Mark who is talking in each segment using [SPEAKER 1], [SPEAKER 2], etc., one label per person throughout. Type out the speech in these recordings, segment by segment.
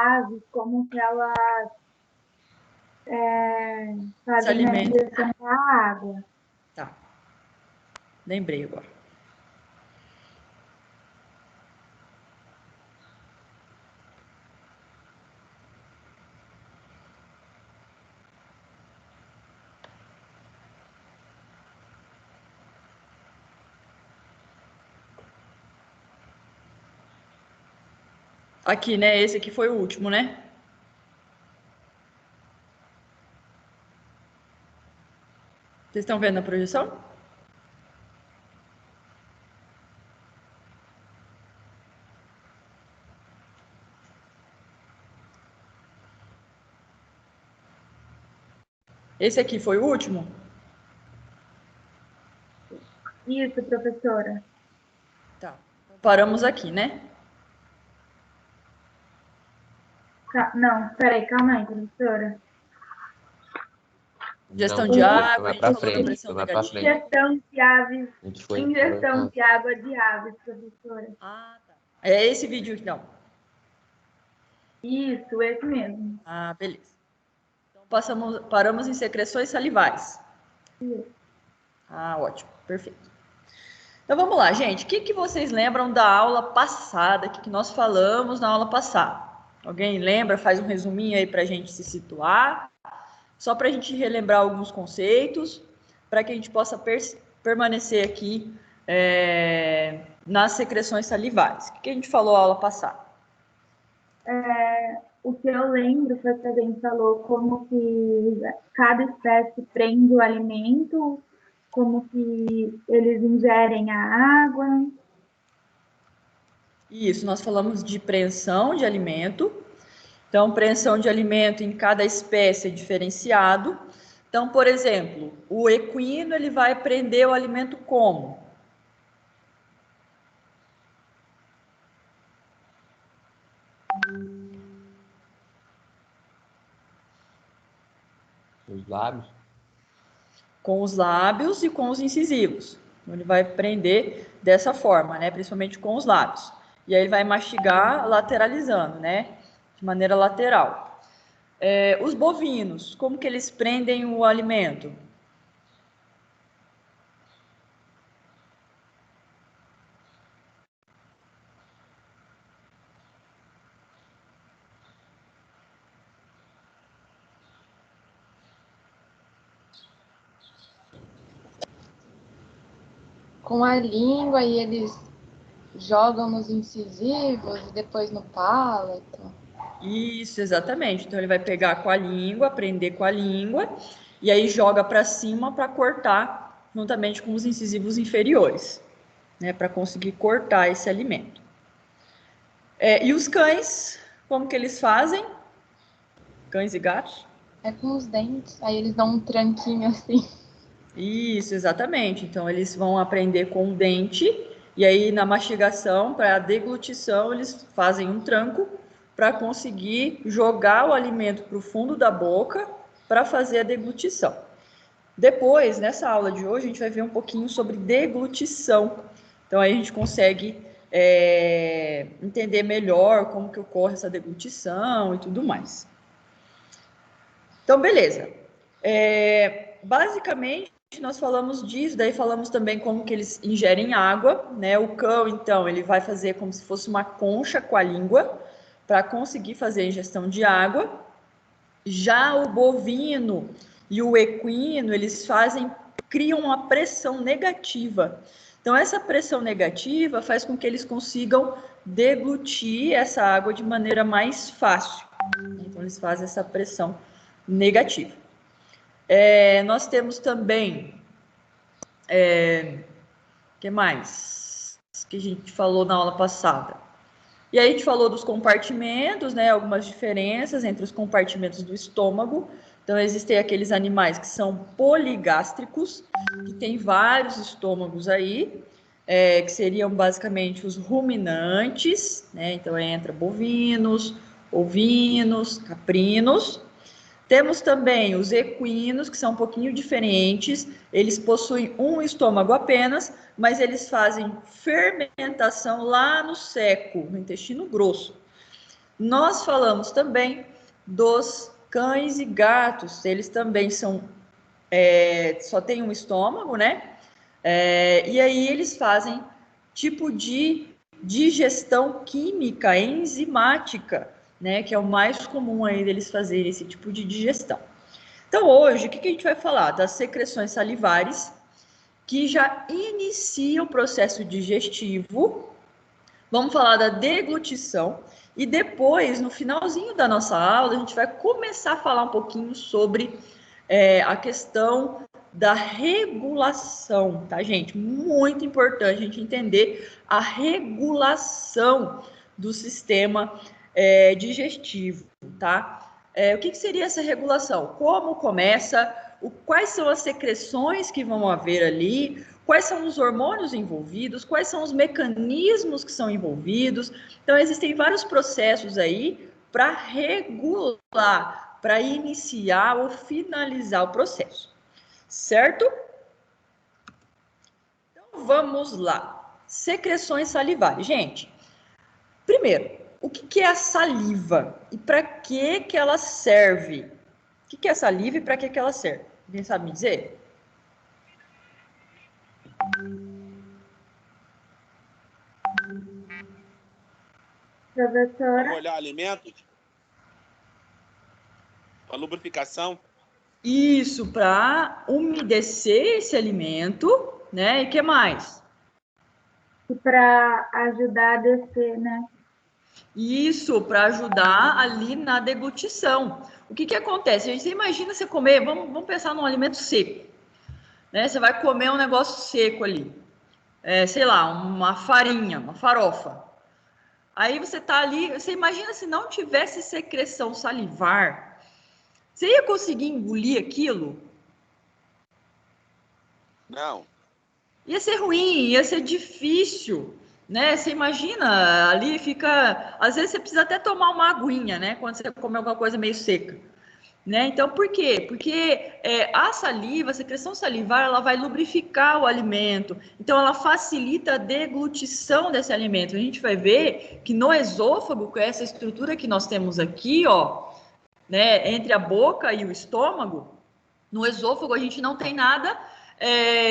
[SPEAKER 1] aves, como que elas
[SPEAKER 2] Se
[SPEAKER 1] fazem a
[SPEAKER 2] alimenta.
[SPEAKER 1] digestão da água.
[SPEAKER 2] Tá. Lembrei agora. Aqui, né? Esse aqui foi o último, né? Vocês estão vendo a projeção? Esse aqui foi o último?
[SPEAKER 1] Isso, professora.
[SPEAKER 2] Tá. Paramos aqui, né?
[SPEAKER 1] Não, peraí, calma aí, professora.
[SPEAKER 2] Gestão
[SPEAKER 3] Não,
[SPEAKER 2] de água, a
[SPEAKER 3] vai
[SPEAKER 2] gente
[SPEAKER 3] pra
[SPEAKER 2] falou da
[SPEAKER 3] frente,
[SPEAKER 2] pressão
[SPEAKER 3] vai pra frente.
[SPEAKER 2] negativa.
[SPEAKER 1] Ingestão de aves,
[SPEAKER 3] A gente foi
[SPEAKER 1] ingestão de água de aves, professora.
[SPEAKER 2] Ah, tá. É esse vídeo então.
[SPEAKER 1] Isso, esse mesmo.
[SPEAKER 2] Ah, beleza. Então paramos em secreções salivares.
[SPEAKER 1] Isso.
[SPEAKER 2] Ah, ótimo, perfeito. Então vamos lá, gente. O que vocês lembram da aula passada? O que nós falamos na aula passada? Alguém lembra? Faz um resuminho aí para a gente se situar. Só para a gente relembrar alguns conceitos, para que a gente possa permanecer aqui nas secreções salivares. O que a gente falou na aula passada?
[SPEAKER 1] O que eu lembro foi que a gente falou como que cada espécie prende o alimento, como que eles ingerem a água.
[SPEAKER 2] Isso, nós falamos de preensão de alimento. Então, preensão de alimento em cada espécie é diferenciado. Então, por exemplo, o equino ele vai prender o alimento como?
[SPEAKER 3] Os lábios.
[SPEAKER 2] Com os lábios e com os incisivos. Então, ele vai prender dessa forma, né? Principalmente com os lábios. E aí ele vai mastigar lateralizando, né? De maneira lateral. Os bovinos, como que eles prendem o alimento?
[SPEAKER 4] Com a língua e eles jogam nos incisivos e depois no palato.
[SPEAKER 2] Isso, exatamente. Então ele vai pegar com a língua, prender com a língua, e aí joga para cima para cortar juntamente com os incisivos inferiores, né? Para conseguir cortar esse alimento. E os cães, como que eles fazem? Cães e gatos?
[SPEAKER 4] É com os dentes, aí eles dão um tranquinho assim.
[SPEAKER 2] Isso, exatamente. Então eles vão aprender com o dente, e aí na mastigação, para a deglutição, eles fazem um tranco para conseguir jogar o alimento para o fundo da boca para fazer a deglutição. Depois, nessa aula de hoje, a gente vai ver um pouquinho sobre deglutição. Então aí a gente consegue entender melhor como que ocorre essa deglutição e tudo mais. Então, beleza. Basicamente, nós falamos disso, daí falamos também como que eles ingerem água, né? O cão, então, ele vai fazer como se fosse uma concha com a língua para conseguir fazer a ingestão de água. Já o bovino e o equino, eles criam uma pressão negativa. Então, essa pressão negativa faz com que eles consigam deglutir essa água de maneira mais fácil. Então, eles fazem essa pressão negativa. Nós temos também que mais que a gente falou na aula passada? E aí a gente falou dos compartimentos, né? Algumas diferenças entre os compartimentos do estômago. Então, existem aqueles animais que são poligástricos, que tem vários estômagos aí, que seriam basicamente os ruminantes, né? Então, entra bovinos, ovinos, caprinos. Temos também os equinos, que são um pouquinho diferentes. Eles possuem um estômago apenas, mas eles fazem fermentação lá no seco, no intestino grosso. Nós falamos também dos cães e gatos, eles também são, só tem um estômago, né? E aí eles fazem tipo de digestão química enzimática, né? Que é o mais comum aí deles fazerem esse tipo de digestão. Então, hoje, o que a gente vai falar? Das secreções salivares, que já inicia o processo digestivo. Vamos falar da deglutição e depois, no finalzinho da nossa aula, a gente vai começar a falar um pouquinho sobre a questão da regulação, tá, gente? Muito importante a gente entender a regulação do sistema digestivo, tá? O que seria essa regulação? Como começa? Quais são as secreções que vão haver ali? Quais são os hormônios envolvidos? Quais são os mecanismos que são envolvidos? Então, existem vários processos aí para regular, para iniciar ou finalizar o processo, certo? Então, vamos lá. Secreções salivares. Gente, primeiro, o que é a saliva e para que ela serve? O que é a saliva e para que ela serve? Alguém sabe me dizer?
[SPEAKER 1] Professora?
[SPEAKER 3] Para molhar alimentos? Para lubrificação?
[SPEAKER 2] Isso, para umedecer esse alimento, né? E que mais?
[SPEAKER 1] E para ajudar a descer, né?
[SPEAKER 2] Isso, para ajudar ali na deglutição. O que acontece? A gente imagina você comer, vamos pensar num alimento seco, né? Você vai comer um negócio seco ali, sei lá, uma farinha, uma farofa. Aí você tá ali, você imagina se não tivesse secreção salivar, você ia conseguir engolir aquilo?
[SPEAKER 3] Não.
[SPEAKER 2] Ia ser ruim, ia ser difícil, né? Você imagina, ali fica... Às vezes você precisa até tomar uma aguinha, né? Quando você come alguma coisa meio seca, né? Então, por quê? Porque a saliva, a secreção salivar, ela vai lubrificar o alimento. Então, ela facilita a deglutição desse alimento. A gente vai ver que no esôfago, com essa estrutura que nós temos aqui, ó, né? Entre a boca e o estômago, no esôfago a gente não tem nada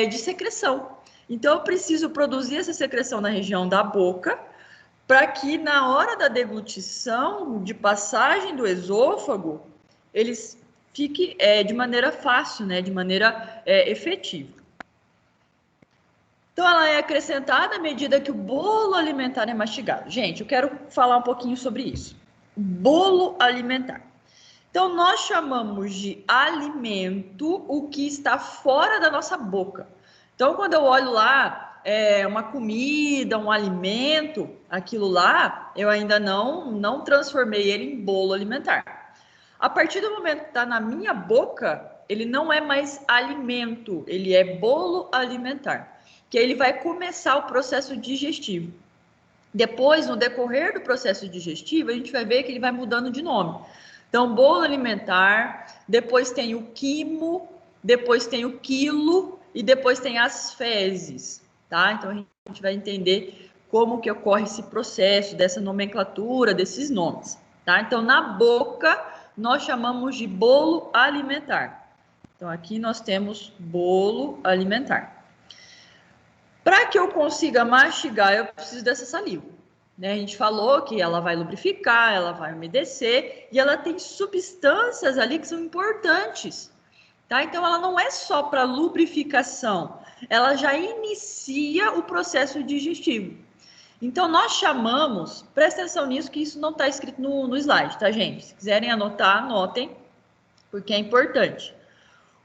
[SPEAKER 2] de secreção. Então, eu preciso produzir essa secreção na região da boca, para que na hora da deglutição, de passagem do esôfago, eles fiquem de maneira fácil, né? De maneira efetiva. Então, ela é acrescentada à medida que o bolo alimentar é mastigado. Gente, eu quero falar um pouquinho sobre isso. Bolo alimentar. Então, nós chamamos de alimento o que está fora da nossa boca. Então, quando eu olho lá uma comida, um alimento, aquilo lá, eu ainda não transformei ele em bolo alimentar. A partir do momento que está na minha boca, ele não é mais alimento, ele é bolo alimentar, que ele vai começar o processo digestivo. Depois, no decorrer do processo digestivo, a gente vai ver que ele vai mudando de nome. Então, bolo alimentar, depois tem o quimo, depois tem o quilo e depois tem as fezes, tá? Então, a gente vai entender como que ocorre esse processo, dessa nomenclatura, desses nomes, tá? Então, na boca, nós chamamos de bolo alimentar. Então, aqui nós temos bolo alimentar. Para que eu consiga mastigar, eu preciso dessa saliva. Né? A gente falou que ela vai lubrificar, ela vai umedecer e ela tem substâncias ali que são importantes. Tá? Então, ela não é só para lubrificação, ela já inicia o processo digestivo. Então, nós chamamos, presta atenção nisso, que isso não está escrito no slide, tá, gente? Se quiserem anotar, anotem, porque é importante.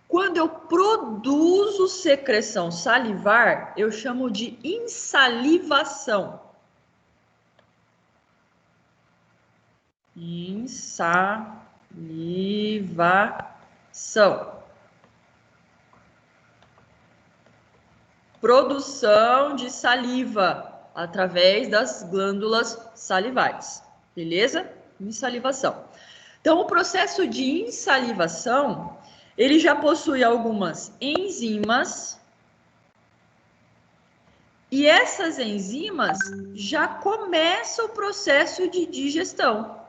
[SPEAKER 2] Quando eu produzo secreção salivar, eu chamo de insalivação. Insalivação. Produção de saliva através das glândulas salivares, beleza? Insalivação. Então, o processo de insalivação, ele já possui algumas enzimas e essas enzimas já começam o processo de digestão.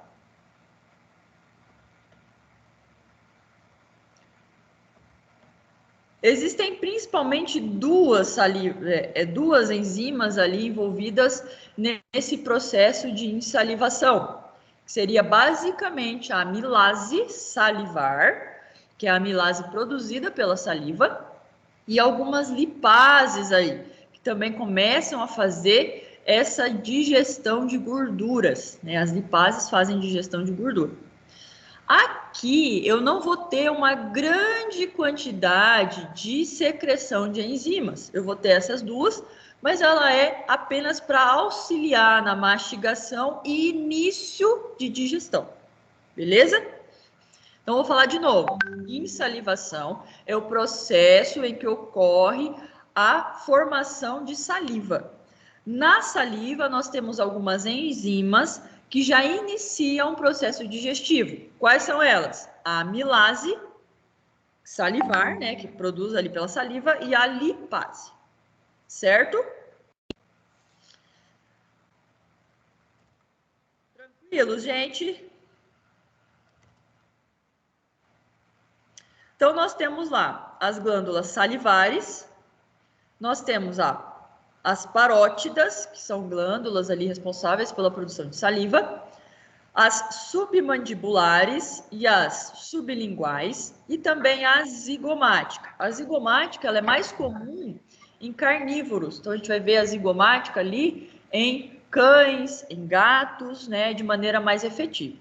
[SPEAKER 2] Existem principalmente duas enzimas ali envolvidas nesse processo de insalivação, que seria basicamente a amilase salivar, que é a amilase produzida pela saliva, e algumas lipases aí, que também começam a fazer essa digestão de gorduras, né? As lipases fazem digestão de gordura. Aqui eu não vou ter uma grande quantidade de secreção de enzimas. Eu vou ter essas duas, mas ela é apenas para auxiliar na mastigação e início de digestão. Beleza? Então, vou falar de novo. Insalivação é o processo em que ocorre a formação de saliva. Na saliva, nós temos algumas enzimas que já iniciam o processo digestivo. Quais são elas? A amilase salivar, né, que produz ali pela saliva, e a lipase. Certo? Tranquilo, gente? Então, nós temos lá as glândulas salivares, nós temos as parótidas, que são glândulas ali responsáveis pela produção de saliva, as submandibulares e as sublinguais, e também a zigomática. A zigomática ela é mais comum em carnívoros, então a gente vai ver a zigomática ali em cães, em gatos, né, de maneira mais efetiva.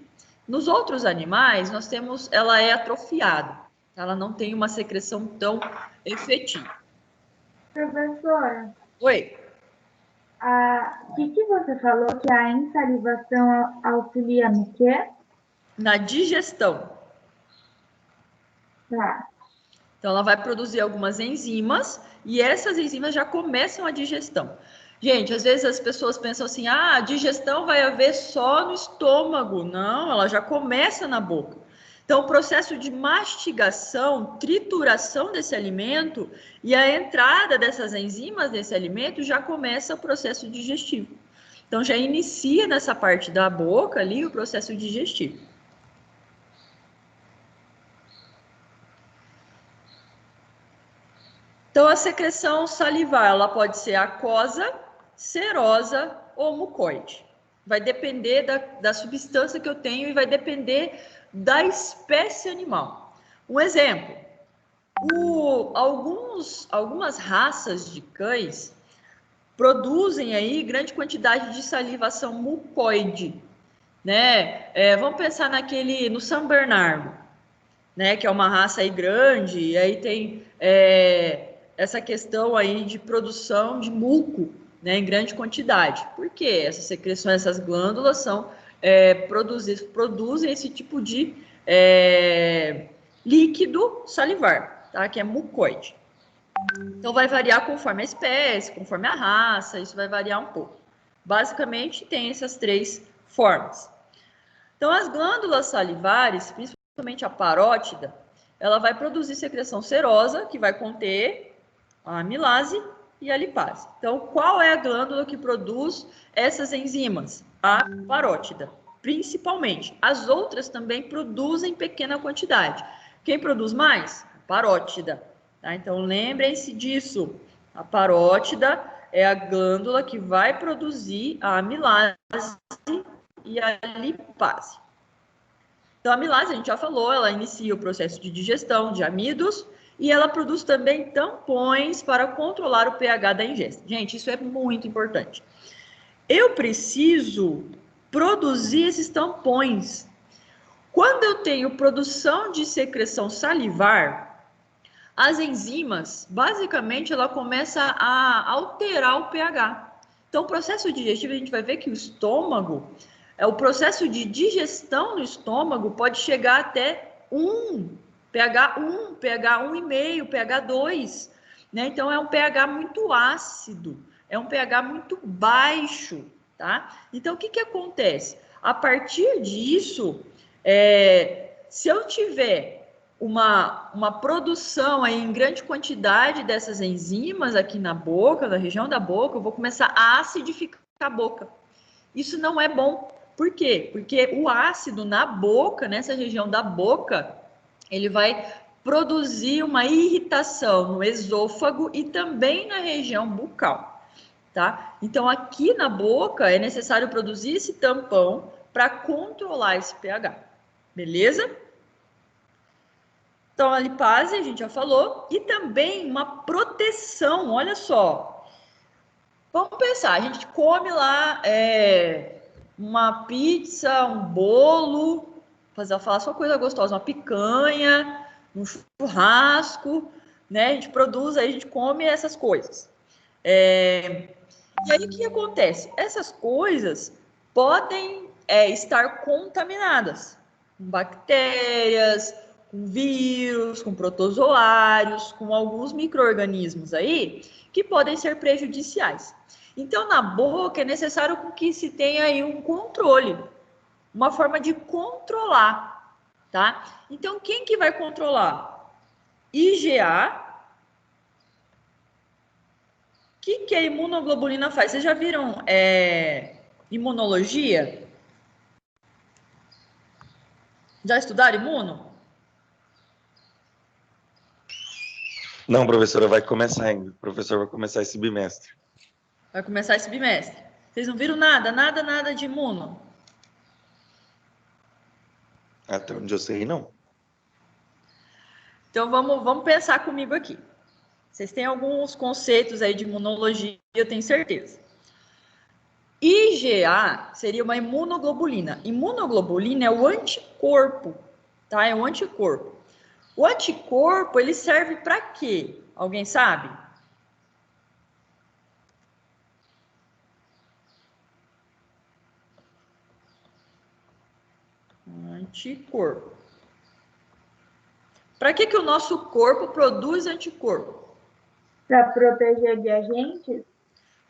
[SPEAKER 2] Nos outros animais, nós temos, ela é atrofiada, ela não tem uma secreção tão efetiva.
[SPEAKER 1] Professora,
[SPEAKER 2] Oi.
[SPEAKER 1] o que você falou que a insalivação auxilia no quê?
[SPEAKER 2] Na digestão.
[SPEAKER 1] Tá.
[SPEAKER 2] Então, ela vai produzir algumas enzimas e essas enzimas já começam a digestão. Gente, às vezes as pessoas pensam assim, a digestão vai haver só no estômago. Não, ela já começa na boca. Então, o processo de mastigação, trituração desse alimento e a entrada dessas enzimas nesse alimento já começa o processo digestivo. Então, já inicia nessa parte da boca ali o processo digestivo. Então, a secreção salivar, ela pode ser aquosa, serosa ou mucoide. Vai depender da substância que eu tenho e vai depender da espécie animal. Um exemplo, algumas raças de cães produzem aí grande quantidade de salivação mucoide, né? Vamos pensar no São Bernardo, né? Que é uma raça aí grande, e aí tem essa questão aí de produção de muco, né, em grande quantidade. Por quê? Essas secreções, essas glândulas produzem esse tipo de líquido salivar, tá? Que é mucoide. Então, vai variar conforme a espécie, conforme a raça, isso vai variar um pouco. Basicamente, tem essas três formas. Então, as glândulas salivares, principalmente a parótida, ela vai produzir secreção serosa, que vai conter a amilase e a lipase. Então, qual é a glândula que produz essas enzimas? A parótida, principalmente. As outras também produzem pequena quantidade. Quem produz mais? A parótida. Tá? Então, lembrem-se disso. A parótida é a glândula que vai produzir a amilase e a lipase. Então, a amilase, a gente já falou, ela inicia o processo de digestão de amidos e ela produz também tampões para controlar o pH da ingesta. Gente, isso é muito importante. Eu preciso produzir esses tampões. Quando eu tenho produção de secreção salivar, as enzimas, basicamente, ela começa a alterar o pH. Então, o processo digestivo, a gente vai ver que o estômago, o processo de digestão no estômago pode chegar até pH 1, pH 1,5, pH 2, né? Então, é um pH muito ácido, é um pH muito baixo, tá? Então, o que acontece? A partir disso, se eu tiver uma produção aí em grande quantidade dessas enzimas aqui na boca, na região da boca, eu vou começar a acidificar a boca. Isso não é bom. Por quê? Porque o ácido na boca, nessa região da boca, ele vai produzir uma irritação no esôfago e também na região bucal, tá? Então, aqui na boca é necessário produzir esse tampão para controlar esse pH, beleza? Então, a lipase, a gente já falou, e também uma proteção, olha só. Vamos pensar, a gente come lá uma pizza, um bolo, falar só coisa gostosa, uma picanha, um churrasco, né? A gente produz, aí a gente come essas coisas. E aí, o que acontece? Essas coisas podem estar contaminadas com bactérias, com vírus, com protozoários, com alguns micro-organismos aí que podem ser prejudiciais. Então, na boca é necessário que se tenha aí um controle, uma forma de controlar, tá? Então, quem que vai controlar? IgA. O que a imunoglobulina faz? Vocês já viram imunologia? Já estudaram imuno?
[SPEAKER 5] Não, professora, vai começar ainda. O professor vai começar esse bimestre.
[SPEAKER 2] Vai começar esse bimestre. Vocês não viram nada de imuno?
[SPEAKER 5] Até onde eu sei, não.
[SPEAKER 2] Então, vamos pensar comigo aqui. Vocês têm alguns conceitos aí de imunologia, eu tenho certeza. IgA seria uma imunoglobulina. Imunoglobulina é o anticorpo, tá? É o anticorpo. O anticorpo, ele serve para quê? Alguém sabe? Anticorpo. Para que o nosso corpo produz anticorpo?
[SPEAKER 1] Para proteger de agentes?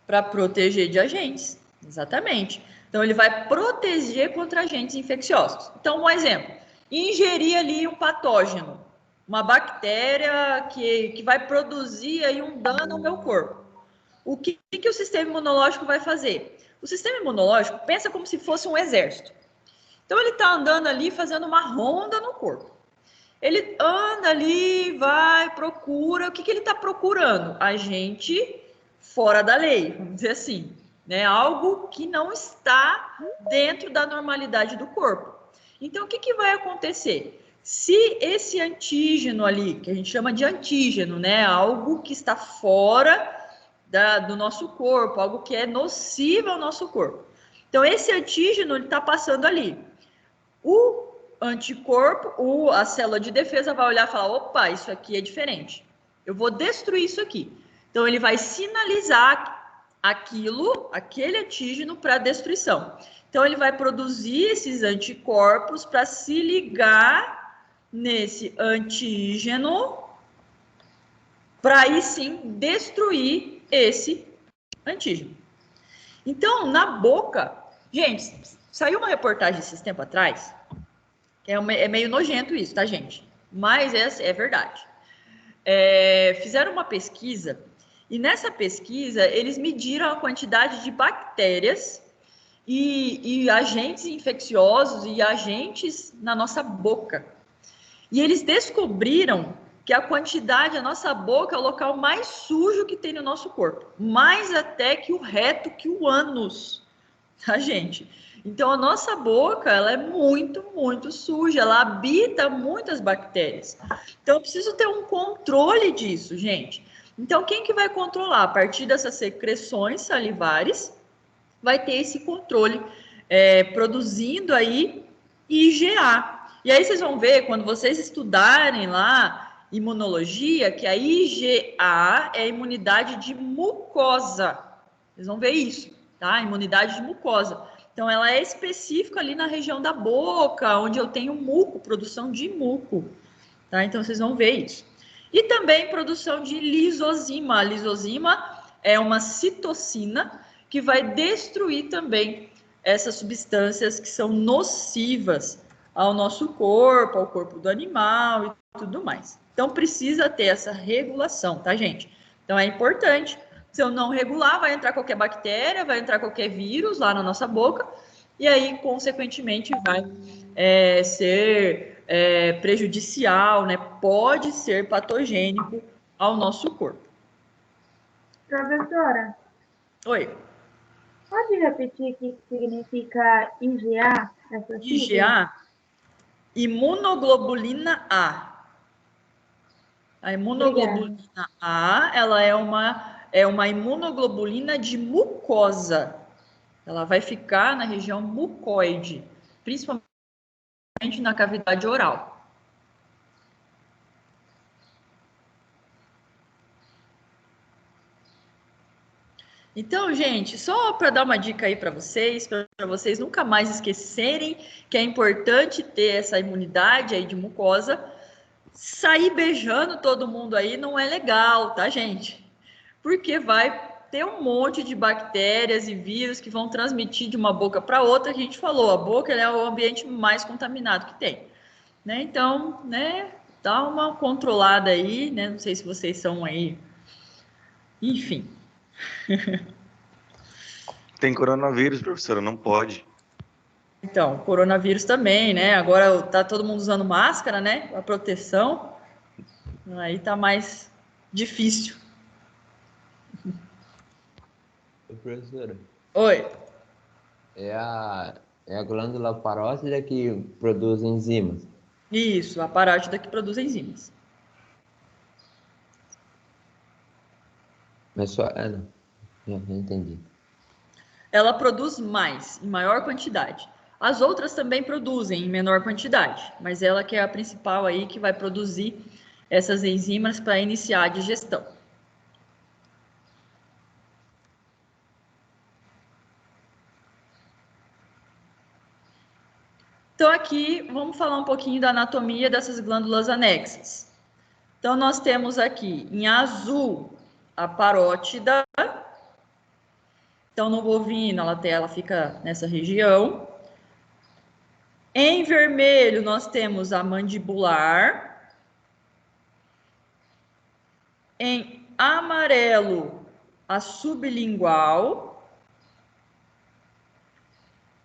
[SPEAKER 2] Para proteger de agentes, exatamente. Então, ele vai proteger contra agentes infecciosos. Então, um exemplo, ingerir ali um patógeno, uma bactéria que vai produzir aí um dano ao meu corpo. O que o sistema imunológico vai fazer? O sistema imunológico pensa como se fosse um exército. Então, ele está andando ali, fazendo uma ronda no corpo. Ele anda ali, vai, procura. O que ele está procurando? Agente fora da lei, vamos dizer assim, né? Algo que não está dentro da normalidade do corpo. Então, o que vai acontecer? Se esse antígeno ali, que a gente chama de antígeno, né? Algo que está fora do nosso corpo, algo que é nocivo ao nosso corpo. Então, esse antígeno está passando ali. O anticorpo, a célula de defesa vai olhar e falar, opa, isso aqui é diferente. Eu vou destruir isso aqui. Então, ele vai sinalizar aquele antígeno para destruição. Então, ele vai produzir esses anticorpos para se ligar nesse antígeno para aí sim destruir esse antígeno. Então, na boca, gente, saiu uma reportagem esses tempos atrás, que é meio nojento isso, tá, gente? Mas é verdade. Fizeram uma pesquisa, e nessa pesquisa eles mediram a quantidade de bactérias e agentes infecciosos e agentes na nossa boca. E eles descobriram que a nossa boca é o local mais sujo que tem no nosso corpo. Mais até que o reto, que o ânus, tá, gente? Então, a nossa boca, ela é muito, muito suja. Ela habita muitas bactérias. Então, eu preciso ter um controle disso, gente. Então, quem que vai controlar? A partir dessas secreções salivares, vai ter esse controle produzindo aí IgA. E aí vocês vão ver, quando vocês estudarem lá imunologia, que a IgA é a imunidade de mucosa. Vocês vão ver isso, tá? Imunidade de mucosa. Então, ela é específica ali na região da boca, onde eu tenho muco, produção de muco, tá? Então, vocês vão ver isso. E também produção de lisozima. A lisozima é uma citocina que vai destruir também essas substâncias que são nocivas ao nosso corpo, ao corpo do animal e tudo mais. Então, precisa ter essa regulação, tá, gente? Então, é importante. Se eu não regular, vai entrar qualquer bactéria, vai entrar qualquer vírus lá na nossa boca, e aí, consequentemente, vai ser prejudicial, né? Pode ser patogênico ao nosso corpo.
[SPEAKER 1] Professora,
[SPEAKER 2] Oi,
[SPEAKER 1] pode repetir o que significa IgA, essa sigla?
[SPEAKER 2] IgA, imunoglobulina A. A
[SPEAKER 1] Obrigada.
[SPEAKER 2] imunoglobulina A, ela é uma imunoglobulina de mucosa. Ela vai ficar na região mucoide, principalmente na cavidade oral. Então, gente, só para dar uma dica aí para vocês nunca mais esquecerem que é importante ter essa imunidade aí de mucosa. Sair beijando todo mundo aí não é legal, tá, gente? Porque vai ter um monte de bactérias e vírus que vão transmitir de uma boca para outra, que a gente falou, a boca é o ambiente mais contaminado que tem, né? Então, né, dá uma controlada aí, né? Não sei se vocês são aí, enfim.
[SPEAKER 5] Tem coronavírus, professora, não pode.
[SPEAKER 2] Então, coronavírus também, né? Agora tá todo mundo usando máscara, né? A proteção, aí tá mais difícil.
[SPEAKER 6] Professora,
[SPEAKER 2] Oi.
[SPEAKER 6] é a glândula parótida que produz enzimas.
[SPEAKER 2] Isso, a parótida que produz enzimas.
[SPEAKER 6] Mas só. Ah, não. Já entendi.
[SPEAKER 2] Ela produz mais, em maior quantidade. As outras também produzem em menor quantidade, mas ela que é a principal aí que vai produzir essas enzimas para iniciar a digestão. Então aqui vamos falar um pouquinho da anatomia dessas glândulas anexas. Então nós temos aqui em azul a parótida. Então no bovino ela fica nessa região. Em vermelho nós temos a mandibular. Em amarelo, a sublingual.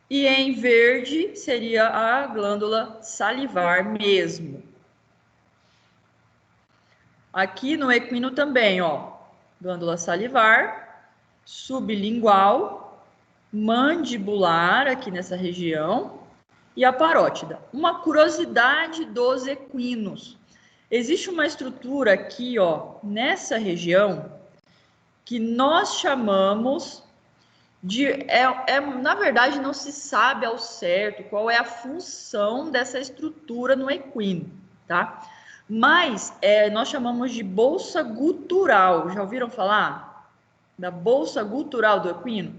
[SPEAKER 2] E em verde seria a glândula salivar mesmo. Aqui no equino também, ó, glândula salivar, sublingual, mandibular aqui nessa região e a parótida. Uma curiosidade dos equinos. Existe uma estrutura aqui, ó, nessa região que nós chamamos na verdade, não se sabe ao certo qual é a função dessa estrutura no equino, tá? Mas nós chamamos de bolsa gutural. Já ouviram falar da bolsa gutural do equino?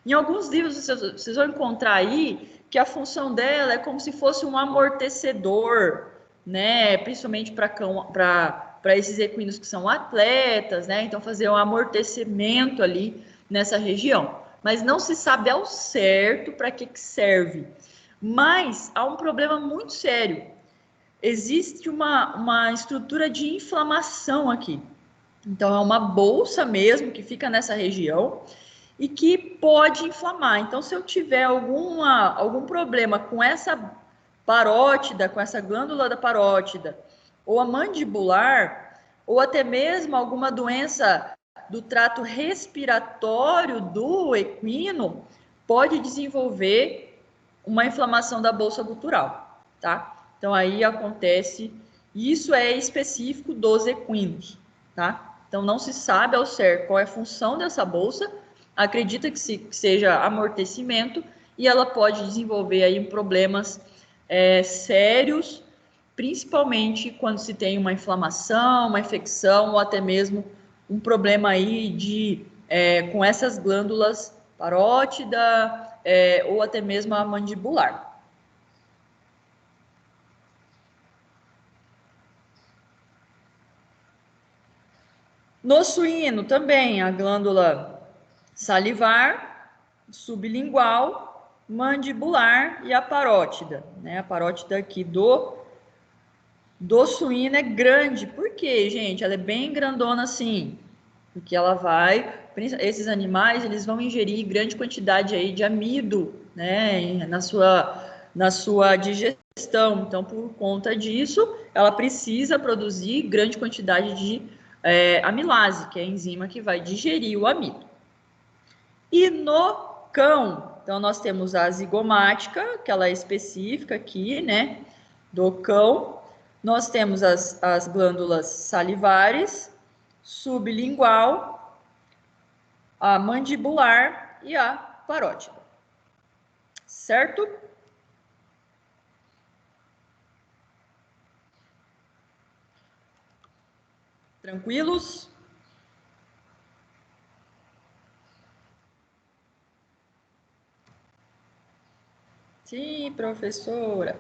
[SPEAKER 2] Em alguns livros vocês vão encontrar aí que a função dela é como se fosse um amortecedor, né? Principalmente para esses equinos que são atletas, né? Então fazer um amortecimento ali nessa região. Mas não se sabe ao certo para que serve. Mas há um problema muito sério. Existe uma estrutura de inflamação aqui. Então, é uma bolsa mesmo que fica nessa região e que pode inflamar. Então, se eu tiver algum problema com essa parótida, com essa glândula da parótida, ou a mandibular, ou até mesmo alguma doença do trato respiratório do equino, pode desenvolver uma inflamação da bolsa gutural, tá? Então aí acontece, isso é específico dos equinos, tá? Então não se sabe ao certo qual é a função dessa bolsa, acredita que seja amortecimento e ela pode desenvolver aí problemas sérios, principalmente quando se tem uma inflamação, uma infecção ou até mesmo um problema aí com essas glândulas parótida ou até mesmo a mandibular. No suíno também a glândula salivar, sublingual, mandibular e a parótida, né? A parótida aqui do suíno é grande. Por quê, gente? Ela é bem grandona assim. Porque esses animais, eles vão ingerir grande quantidade aí de amido, né, na sua digestão. Então, por conta disso, ela precisa produzir grande quantidade de amilase, que é a enzima que vai digerir o amido. E no cão, então nós temos a zigomática, que ela é específica aqui, né, do cão. Nós temos as glândulas salivares, sublingual, a mandibular e a parótida. Certo? Tranquilos? Sim, professora.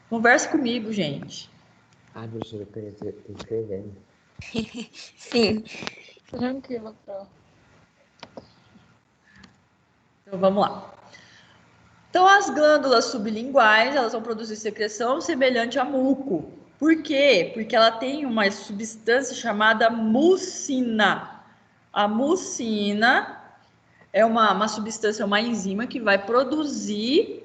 [SPEAKER 2] Conversa comigo, gente.
[SPEAKER 6] Ah, professora, eu tô escrevendo.
[SPEAKER 4] Sim. Tranquilo, Pro.
[SPEAKER 2] Então, vamos lá. Então, as glândulas sublinguais, elas vão produzir secreção semelhante a muco. Por quê? Porque ela tem uma substância chamada mucina. A mucina é uma substância, uma enzima que vai produzir,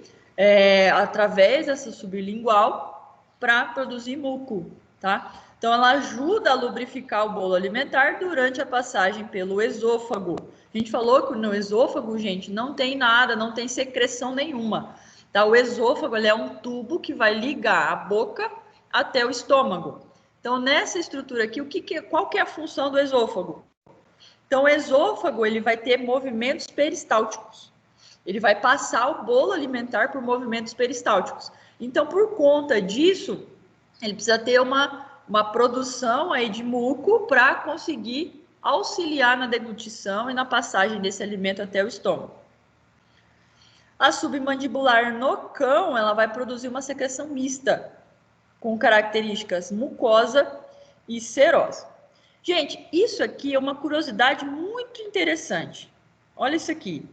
[SPEAKER 2] através dessa sublingual, para produzir muco, tá? Então, ela ajuda a lubrificar o bolo alimentar durante a passagem pelo esôfago. A gente falou que no esôfago, gente, não tem nada, não tem secreção nenhuma. Tá? O esôfago ele é um tubo que vai ligar a boca até o estômago. Então, nessa estrutura aqui, qual que é a função do esôfago? Então, o esôfago ele vai ter movimentos peristálticos. Ele vai passar o bolo alimentar por movimentos peristálticos. Então, por conta disso, ele precisa ter uma produção aí de muco para conseguir auxiliar na deglutição e na passagem desse alimento até o estômago. A submandibular no cão, ela vai produzir uma secreção mista, com características mucosa e serosa. Gente, isso aqui é uma curiosidade muito interessante. Olha isso aqui.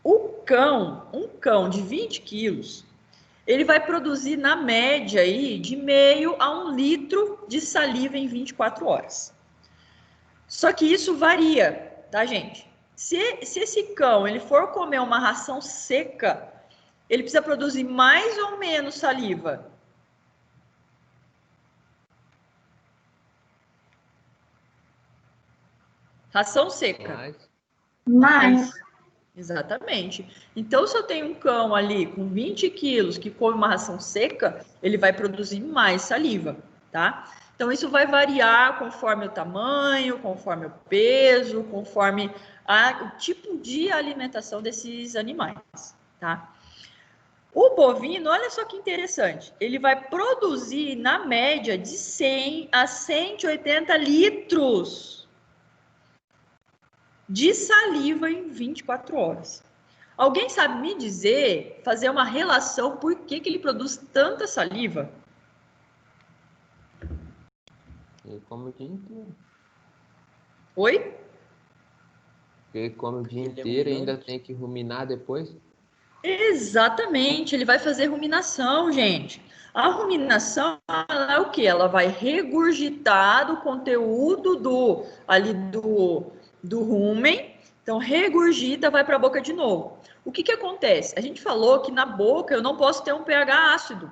[SPEAKER 2] Um cão de 20 quilos, ele vai produzir, na média, aí, de meio a 1 litro de saliva em 24 horas. Só que isso varia, tá, gente? Se esse cão ele for comer uma ração seca, ele precisa produzir mais ou menos saliva. Ração seca.
[SPEAKER 1] Mas,
[SPEAKER 2] Exatamente. Então, se eu tenho um cão ali com 20 quilos que come uma ração seca, ele vai produzir mais saliva, tá? Então, isso vai variar conforme o tamanho, conforme o peso, conforme o tipo de alimentação desses animais, tá? O bovino, olha só que interessante, ele vai produzir, na média, de 100 a 180 litros de saliva em 24 horas. Alguém sabe me dizer, fazer uma relação, por que ele produz tanta saliva?
[SPEAKER 6] Ele come o dia inteiro.
[SPEAKER 2] Oi?
[SPEAKER 6] Ele come o dia
[SPEAKER 3] Ele é
[SPEAKER 6] inteiro e ainda
[SPEAKER 3] ruminante.
[SPEAKER 6] tem que ruminar depois.
[SPEAKER 2] Exatamente, ele vai fazer ruminação, gente. A ruminação, ela é o quê? Ela vai regurgitar do conteúdo do rumen, então regurgita, vai para a boca de novo. O que acontece? A gente falou que na boca eu não posso ter um pH ácido.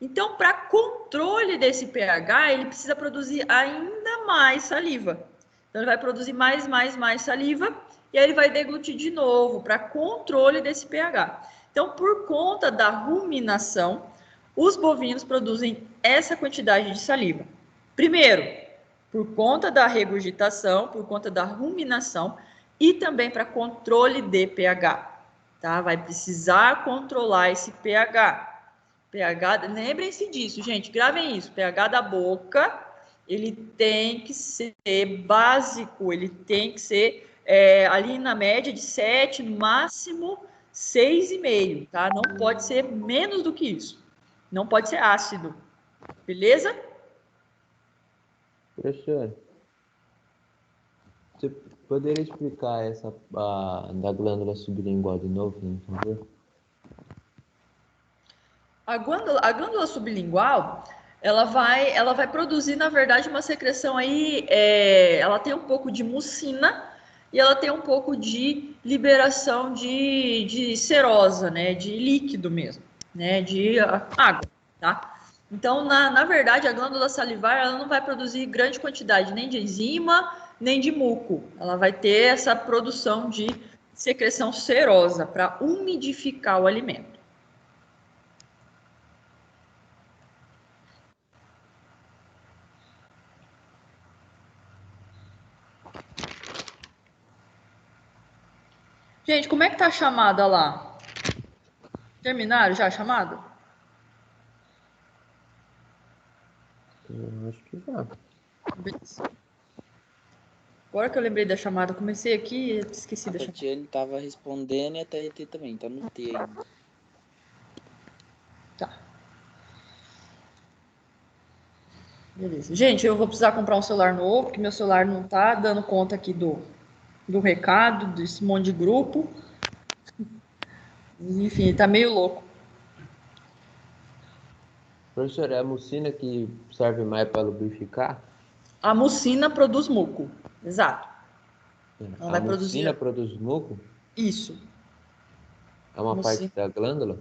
[SPEAKER 2] Então, para controle desse pH, ele precisa produzir ainda mais saliva. Então, ele vai produzir mais saliva e aí ele vai deglutir de novo para controle desse pH. Então, por conta da ruminação, os bovinos produzem essa quantidade de saliva. Primeiro, por conta da regurgitação, por conta da ruminação e também para controle de pH. Tá? Vai precisar controlar esse pH. pH, lembrem-se disso, gente, gravem isso. pH da boca, ele tem que ser básico, ele tem que ser ali na média de 7, no máximo 6,5, tá? Não pode ser menos do que isso. Não pode ser ácido, beleza?
[SPEAKER 6] Professor, você poderia explicar essa da glândula sublingual de novo, por favor?
[SPEAKER 2] A glândula sublingual, ela vai produzir, na verdade, uma secreção aí, ela tem um pouco de mucina e ela tem um pouco de liberação de serosa, né, de líquido mesmo, né, de água, tá? Então, na verdade, a glândula salivar, ela não vai produzir grande quantidade nem de enzima, nem de muco. Ela vai ter essa produção de secreção serosa para umidificar o alimento. Gente, como é que tá a chamada lá? Terminaram já a chamada?
[SPEAKER 6] Eu acho que já.
[SPEAKER 2] Beleza. Agora que eu lembrei da chamada, comecei aqui e esqueci
[SPEAKER 7] A
[SPEAKER 2] da chamada.
[SPEAKER 7] Tatiane tava respondendo e a TRT também, tá no T ainda.
[SPEAKER 2] Tá. Beleza. Gente, eu vou precisar comprar um celular novo, porque meu celular não tá dando conta aqui do recado, desse monte de grupo. Enfim, tá meio louco.
[SPEAKER 6] Professor, é a mucina que serve mais para lubrificar?
[SPEAKER 2] A mucina produz muco. Exato. Ela
[SPEAKER 6] A
[SPEAKER 2] vai
[SPEAKER 6] mucina
[SPEAKER 2] produzir
[SPEAKER 6] produz muco?
[SPEAKER 2] isso.
[SPEAKER 6] É uma parte
[SPEAKER 2] Mucina.
[SPEAKER 6] da glândula?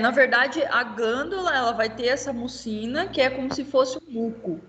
[SPEAKER 2] Na verdade, a glândula, ela vai ter essa mucina, que é como se fosse um muco.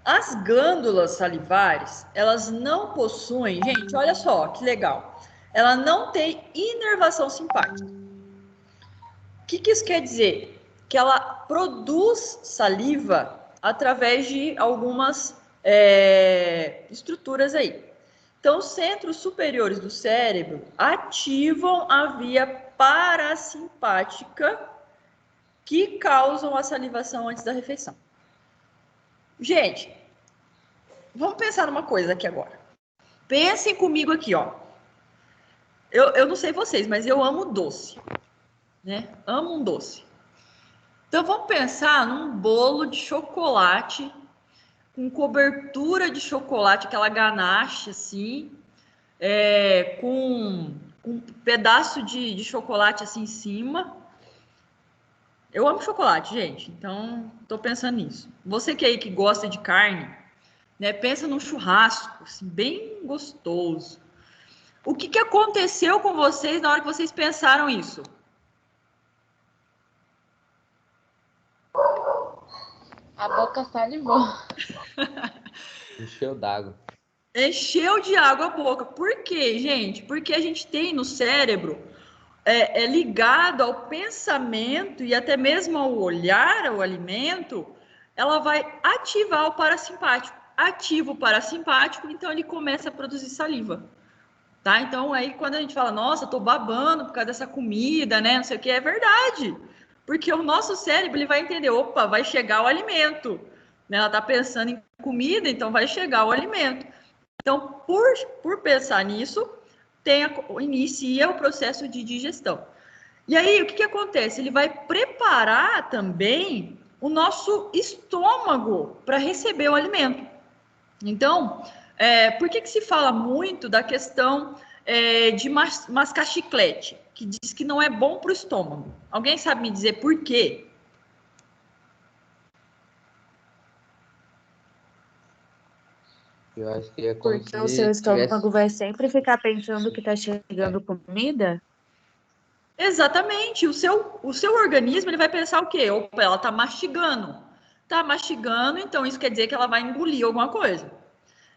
[SPEAKER 2] As glândulas salivares, elas não possuem, gente, olha só que legal. Ela não tem inervação simpática. O que isso quer dizer? Que ela produz saliva através de algumas estruturas aí. Então, os centros superiores do cérebro ativam a via parasimpática que causam a salivação antes da refeição. Gente, vamos pensar numa coisa aqui agora. Pensem comigo aqui, ó. Eu não sei vocês, mas eu amo doce, né? Amo um doce. Então vamos pensar num bolo de chocolate com cobertura de chocolate, aquela ganache assim, com um pedaço de chocolate assim em cima. Eu amo chocolate, gente. Então tô pensando nisso. Você que aí que gosta de carne, né? Pensa num churrasco, assim, bem gostoso. O que aconteceu com vocês na hora que vocês pensaram isso?
[SPEAKER 4] A boca salivou.
[SPEAKER 6] Encheu d'água.
[SPEAKER 2] Encheu de água a boca. Por quê, gente? Porque a gente tem no cérebro ligado ao pensamento e até mesmo ao olhar ao alimento, ela vai ativar o parasimpático. Ativa o parasimpático, então ele começa a produzir saliva. Tá? Então, aí quando a gente fala, nossa, tô babando por causa dessa comida, né? Não sei o que, é verdade. Porque o nosso cérebro ele vai entender, opa, vai chegar o alimento. Né? Ela tá pensando em comida, então vai chegar o alimento. Então, por pensar nisso, inicia o processo de digestão. E aí, o que acontece? Ele vai preparar também o nosso estômago para receber o alimento. Então, por que se fala muito da questão de mascar chiclete, que diz que não é bom para o estômago? Alguém sabe me dizer por quê?
[SPEAKER 6] Eu acho que é como
[SPEAKER 1] Porque
[SPEAKER 6] se
[SPEAKER 1] o seu estômago
[SPEAKER 6] tivesse...
[SPEAKER 1] vai sempre ficar pensando que tá chegando comida.
[SPEAKER 2] Exatamente. O seu organismo ele vai pensar o quê? Opa, ela está mastigando. Está mastigando, então isso quer dizer que ela vai engolir alguma coisa.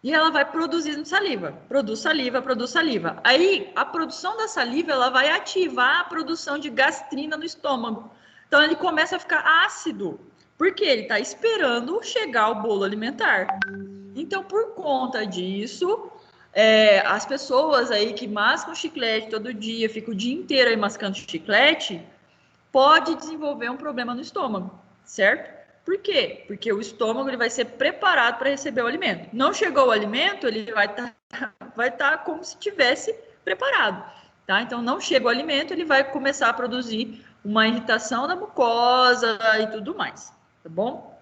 [SPEAKER 2] E ela vai produzindo saliva. Produz saliva, produz saliva. Aí, a produção da saliva, ela vai ativar a produção de gastrina no estômago. Então, ele começa a ficar ácido. Porque ele está esperando chegar o bolo alimentar. Então, por conta disso, as pessoas aí que mascam chiclete todo dia, ficam o dia inteiro aí mascando chiclete, pode desenvolver um problema no estômago, certo? Por quê? Porque o estômago ele vai ser preparado para receber o alimento. Não chegou o alimento, ele vai estar como se tivesse preparado, tá? Então, não chega o alimento, ele vai começar a produzir uma irritação da mucosa e tudo mais, tá bom?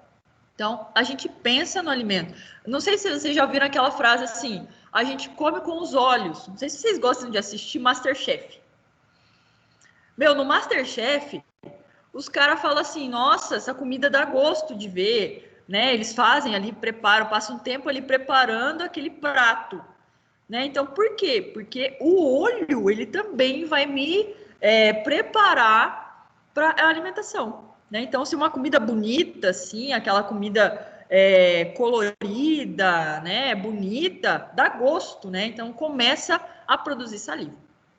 [SPEAKER 2] Então, a gente pensa no alimento. Não sei se vocês já ouviram aquela frase assim, a gente come com os olhos. Não sei se vocês gostam de assistir MasterChef. Meu, no MasterChef, os caras falam assim, nossa, essa comida dá gosto de ver, né? Eles fazem ali, preparam, passam um tempo ali preparando aquele prato, né? Então, por quê? Porque o olho, ele também vai me preparar para a alimentação, né? Então, se uma comida bonita, assim, aquela comida colorida, né, bonita, dá gosto, né? Então, começa a produzir saliva,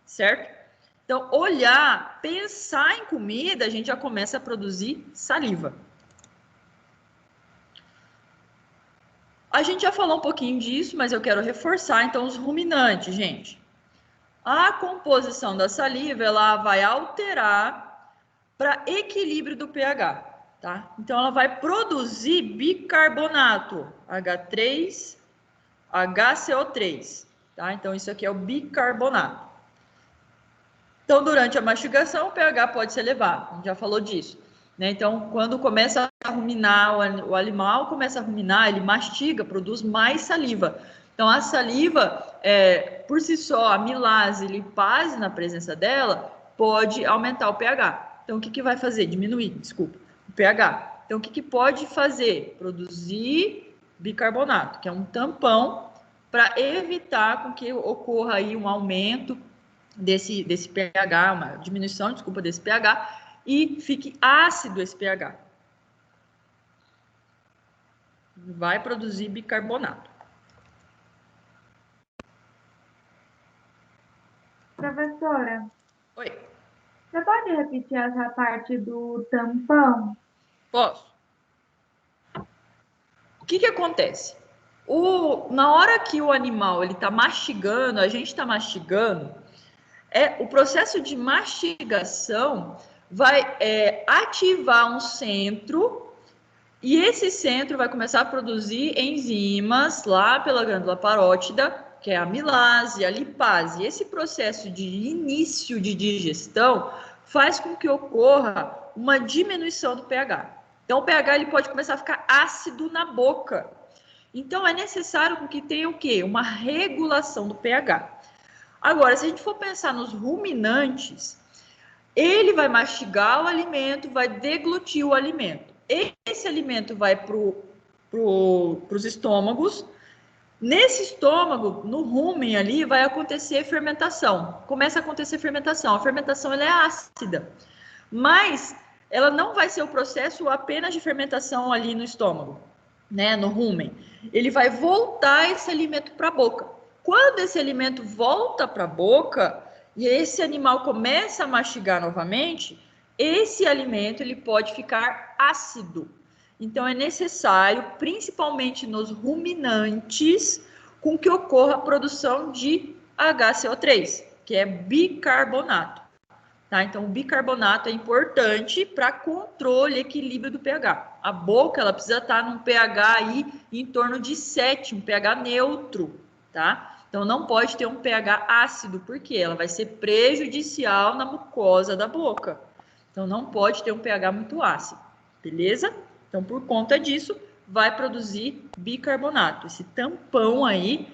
[SPEAKER 2] certo? Então, olhar, pensar em comida, a gente já começa a produzir saliva. A gente já falou um pouquinho disso, mas eu quero reforçar, então, os ruminantes, gente. A composição da saliva, ela vai alterar para equilíbrio do pH, tá? Então, ela vai produzir bicarbonato, H3, HCO3, tá? Então, isso aqui é o bicarbonato. Então, durante a mastigação, o pH pode se elevar, a gente já falou disso, né? Então, quando começa a ruminar, o animal começa a ruminar, ele mastiga, produz mais saliva. Então, a saliva, por si só, a amilase e lipase, na presença dela, pode aumentar o pH. Então, o que vai fazer? Diminuir, desculpa, o pH. Então, o que pode fazer? Produzir bicarbonato, que é um tampão para evitar com que ocorra aí um aumento desse pH, uma diminuição, desculpa, desse pH, e fique ácido esse pH. Vai produzir bicarbonato.
[SPEAKER 1] Professora,
[SPEAKER 2] Oi.
[SPEAKER 1] você pode repetir essa parte do tampão?
[SPEAKER 2] Posso? O que acontece? Na hora que o animal ele está mastigando, a gente está mastigando, o processo de mastigação vai ativar um centro e esse centro vai começar a produzir enzimas lá pela glândula parótida, que é a amilase, a lipase. Esse processo de início de digestão faz com que ocorra uma diminuição do pH. Então, o pH ele pode começar a ficar ácido na boca. Então, é necessário que tenha o quê? Uma regulação do pH. Agora, se a gente for pensar nos ruminantes, ele vai mastigar o alimento, vai deglutir o alimento. Esse alimento vai para os estômagos. Nesse estômago, no rumen ali, vai acontecer fermentação. Começa a acontecer fermentação. A fermentação ela é ácida, mas ela não vai ser o processo apenas de fermentação ali no estômago, né, no rumen. Ele vai voltar esse alimento para a boca. Quando esse alimento volta para a boca e esse animal começa a mastigar novamente, esse alimento ele pode ficar ácido. Então, é necessário, principalmente nos ruminantes, com que ocorra a produção de HCO3, que é bicarbonato. Tá? Então, o bicarbonato é importante para controle e equilíbrio do pH. A boca ela precisa estar num pH aí em torno de 7, um pH neutro. Tá? Então, não pode ter um pH ácido, porque ela vai ser prejudicial na mucosa da boca. Então, não pode ter um pH muito ácido, beleza? Então, por conta disso, vai produzir bicarbonato, esse tampão aí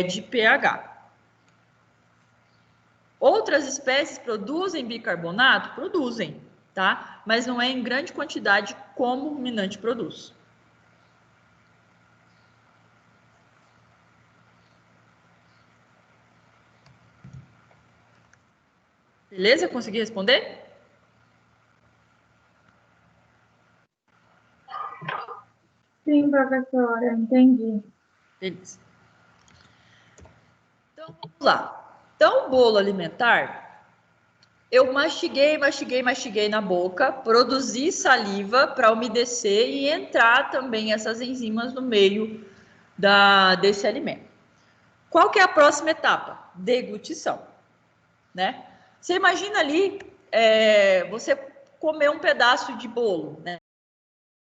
[SPEAKER 2] de pH. Outras espécies produzem bicarbonato? Produzem, tá? Mas não é em grande quantidade como o ruminante produz. Beleza? Consegui responder?
[SPEAKER 1] Sim, professora, entendi.
[SPEAKER 2] Beleza. Então, vamos lá. Então, o bolo alimentar, eu mastiguei na boca, produzi saliva para umedecer e entrar também essas enzimas no meio desse alimento. Qual que é a próxima etapa? Deglutição, né? Você imagina ali, você comer um pedaço de bolo, né?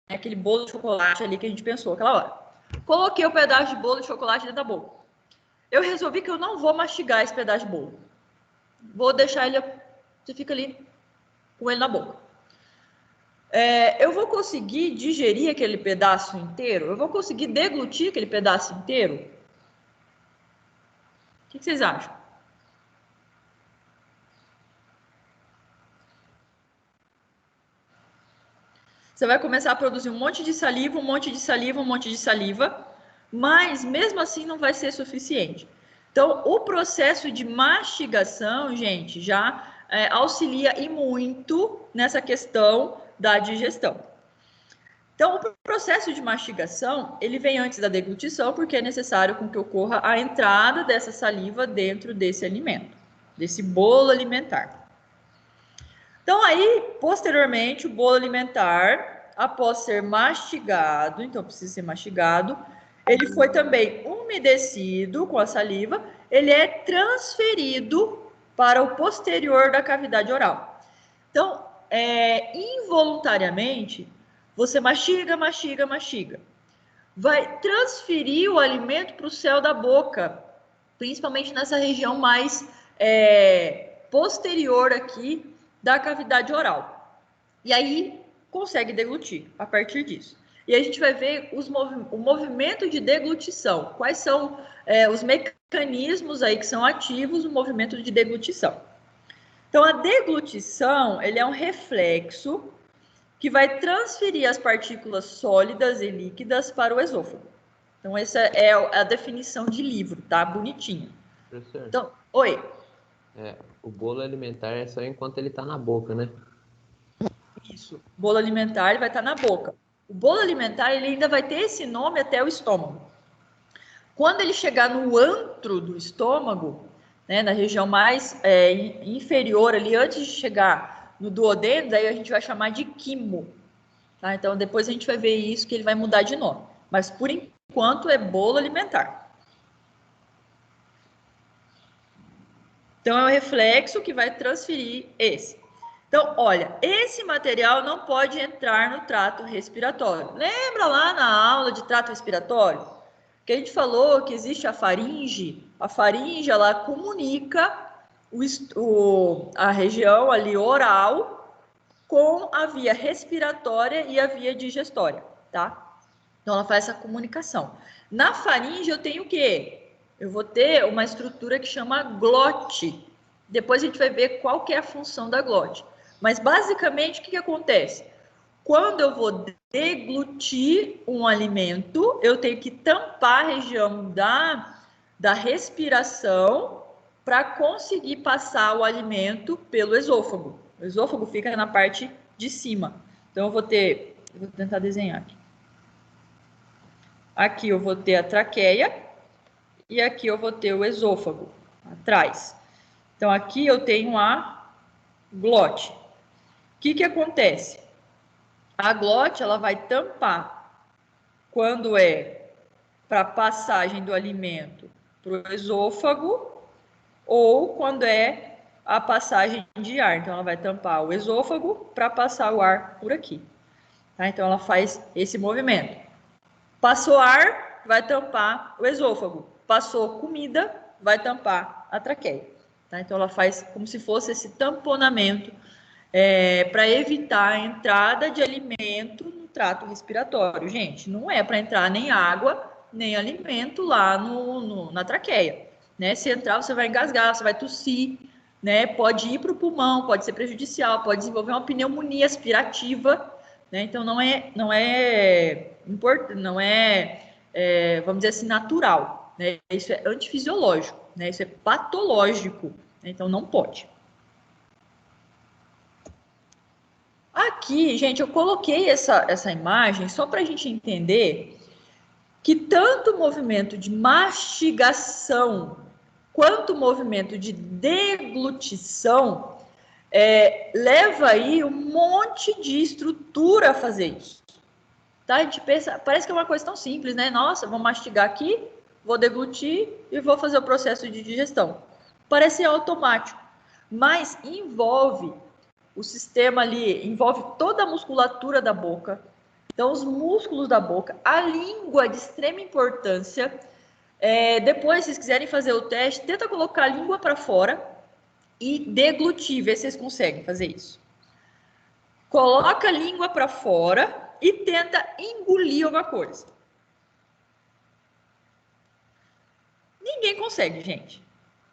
[SPEAKER 2] Aquele bolo de chocolate ali que a gente pensou aquela hora. Coloquei o pedaço de bolo de chocolate dentro da boca. Eu resolvi que eu não vou mastigar esse pedaço de bolo. Vou deixar ele, você fica ali com ele na boca. Eu vou conseguir digerir aquele pedaço inteiro? Eu vou conseguir deglutir aquele pedaço inteiro? O que vocês acham? Você vai começar a produzir um monte de saliva, um monte de saliva, um monte de saliva, mas mesmo assim não vai ser suficiente. Então, o processo de mastigação, gente, já auxilia e muito nessa questão da digestão. Então, o processo de mastigação, ele vem antes da deglutição, porque é necessário com que ocorra a entrada dessa saliva dentro desse alimento, desse bolo alimentar. Então, aí, posteriormente, o bolo alimentar, após ser mastigado, então precisa ser mastigado, ele foi também umedecido com a saliva, ele é transferido para o posterior da cavidade oral. Então, involuntariamente, você mastiga, mastiga, mastiga. Vai transferir o alimento para o céu da boca, principalmente nessa região mais posterior aqui da cavidade oral. E aí, consegue deglutir a partir disso. E a gente vai ver o movimento de deglutição. Quais são os mecanismos aí que são ativos no movimento de deglutição. Então, a deglutição, ele é um reflexo que vai transferir as partículas sólidas e líquidas para o esôfago. Então, essa é a definição de livro, tá? Bonitinho.
[SPEAKER 6] Professor,
[SPEAKER 2] Então, oi.
[SPEAKER 6] o bolo alimentar é só enquanto ele tá na boca, né?
[SPEAKER 2] Isso. O bolo alimentar ele vai estar na boca. O bolo alimentar ele ainda vai ter esse nome até o estômago. Quando ele chegar no antro do estômago, né, na região mais inferior ali, antes de chegar no duodeno, daí a gente vai chamar de quimo. Tá? Então, depois a gente vai ver isso, que ele vai mudar de nome. Mas, por enquanto, é bolo alimentar. Então, é o reflexo que vai transferir esse. Então, olha, esse material não pode entrar no trato respiratório. Lembra lá na aula de trato respiratório? Que a gente falou que existe a faringe. A faringe, ela comunica a região ali oral com a via respiratória e a via digestória, tá? Então, ela faz essa comunicação. Na faringe, eu tenho o quê? Eu vou ter uma estrutura que chama glote. Depois a gente vai ver qual que é a função da glote. Mas, basicamente, o que acontece? Quando eu vou deglutir um alimento, eu tenho que tampar a região da respiração para conseguir passar o alimento pelo esôfago. O esôfago fica na parte de cima. Então, eu vou tentar desenhar aqui. Aqui eu vou ter a traqueia e aqui eu vou ter o esôfago, atrás. Então, aqui eu tenho a glote. O que acontece? A glote, ela vai tampar quando é para passagem do alimento para o esôfago ou quando é a passagem de ar. Então, ela vai tampar o esôfago para passar o ar por aqui. Tá? Então, ela faz esse movimento. Passou ar, vai tampar o esôfago. Passou comida, vai tampar a traqueia. Tá? Então, ela faz como se fosse esse tamponamento para evitar a entrada de alimento no trato respiratório. Gente, não é para entrar nem água, nem alimento lá na traqueia. Né? Se entrar, você vai engasgar, você vai tossir, né? Pode ir para o pulmão, pode ser prejudicial, pode desenvolver uma pneumonia aspirativa. Né? Então, não é vamos dizer assim, natural. Né? Isso é antifisiológico, né? Isso é patológico. Né? Então, não pode. Aqui, gente, eu coloquei essa imagem só para a gente entender que tanto o movimento de mastigação quanto o movimento de deglutição leva aí um monte de estrutura a fazer isso. Tá? A gente pensa, parece que é uma coisa tão simples, né? Nossa, vou mastigar aqui, vou deglutir e vou fazer o processo de digestão. Parece automático, mas envolve o sistema ali, envolve toda a musculatura da boca. Então, os músculos da boca, a língua de extrema importância. Depois, se vocês quiserem fazer o teste, tenta colocar a língua para fora e deglutir, ver se vocês conseguem fazer isso. Coloca a língua para fora e tenta engolir alguma coisa. Ninguém consegue, gente.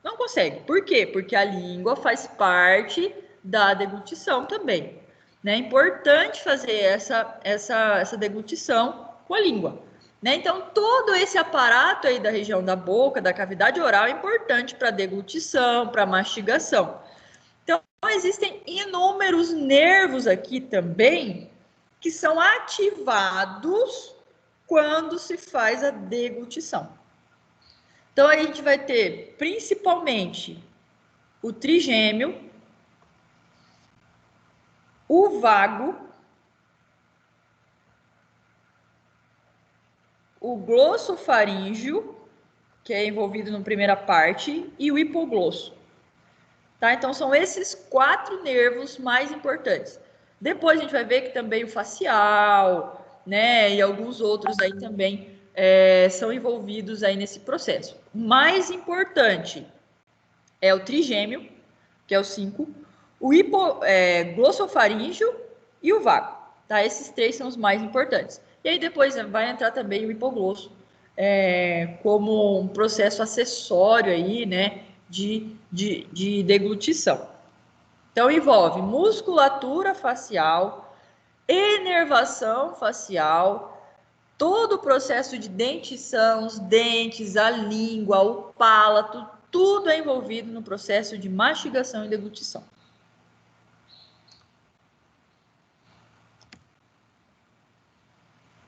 [SPEAKER 2] Não consegue. Por quê? Porque a língua faz parte da deglutição também. né? É importante fazer essa deglutição com a língua, né? Então, todo esse aparato aí da região da boca, da cavidade oral, é importante para deglutição, para mastigação. Então, existem inúmeros nervos aqui também que são ativados quando se faz a deglutição. Então, a gente vai ter principalmente o trigêmeo, o vago, o glossofaríngeo, que é envolvido na primeira parte, e o hipoglosso. Tá? Então, são esses 4 nervos mais importantes. Depois a gente vai ver que também o facial, né, e alguns outros aí também são envolvidos aí nesse processo. O mais importante é o trigêmeo, que é o 5, o glossofaríngeo e o vago. Tá? Esses 3 são os mais importantes. E aí depois vai entrar também o hipoglosso, como um processo acessório aí, né, de deglutição. Então, envolve musculatura facial, enervação facial, todo o processo de dentição, os dentes, a língua, o palato, tudo é envolvido no processo de mastigação e deglutição.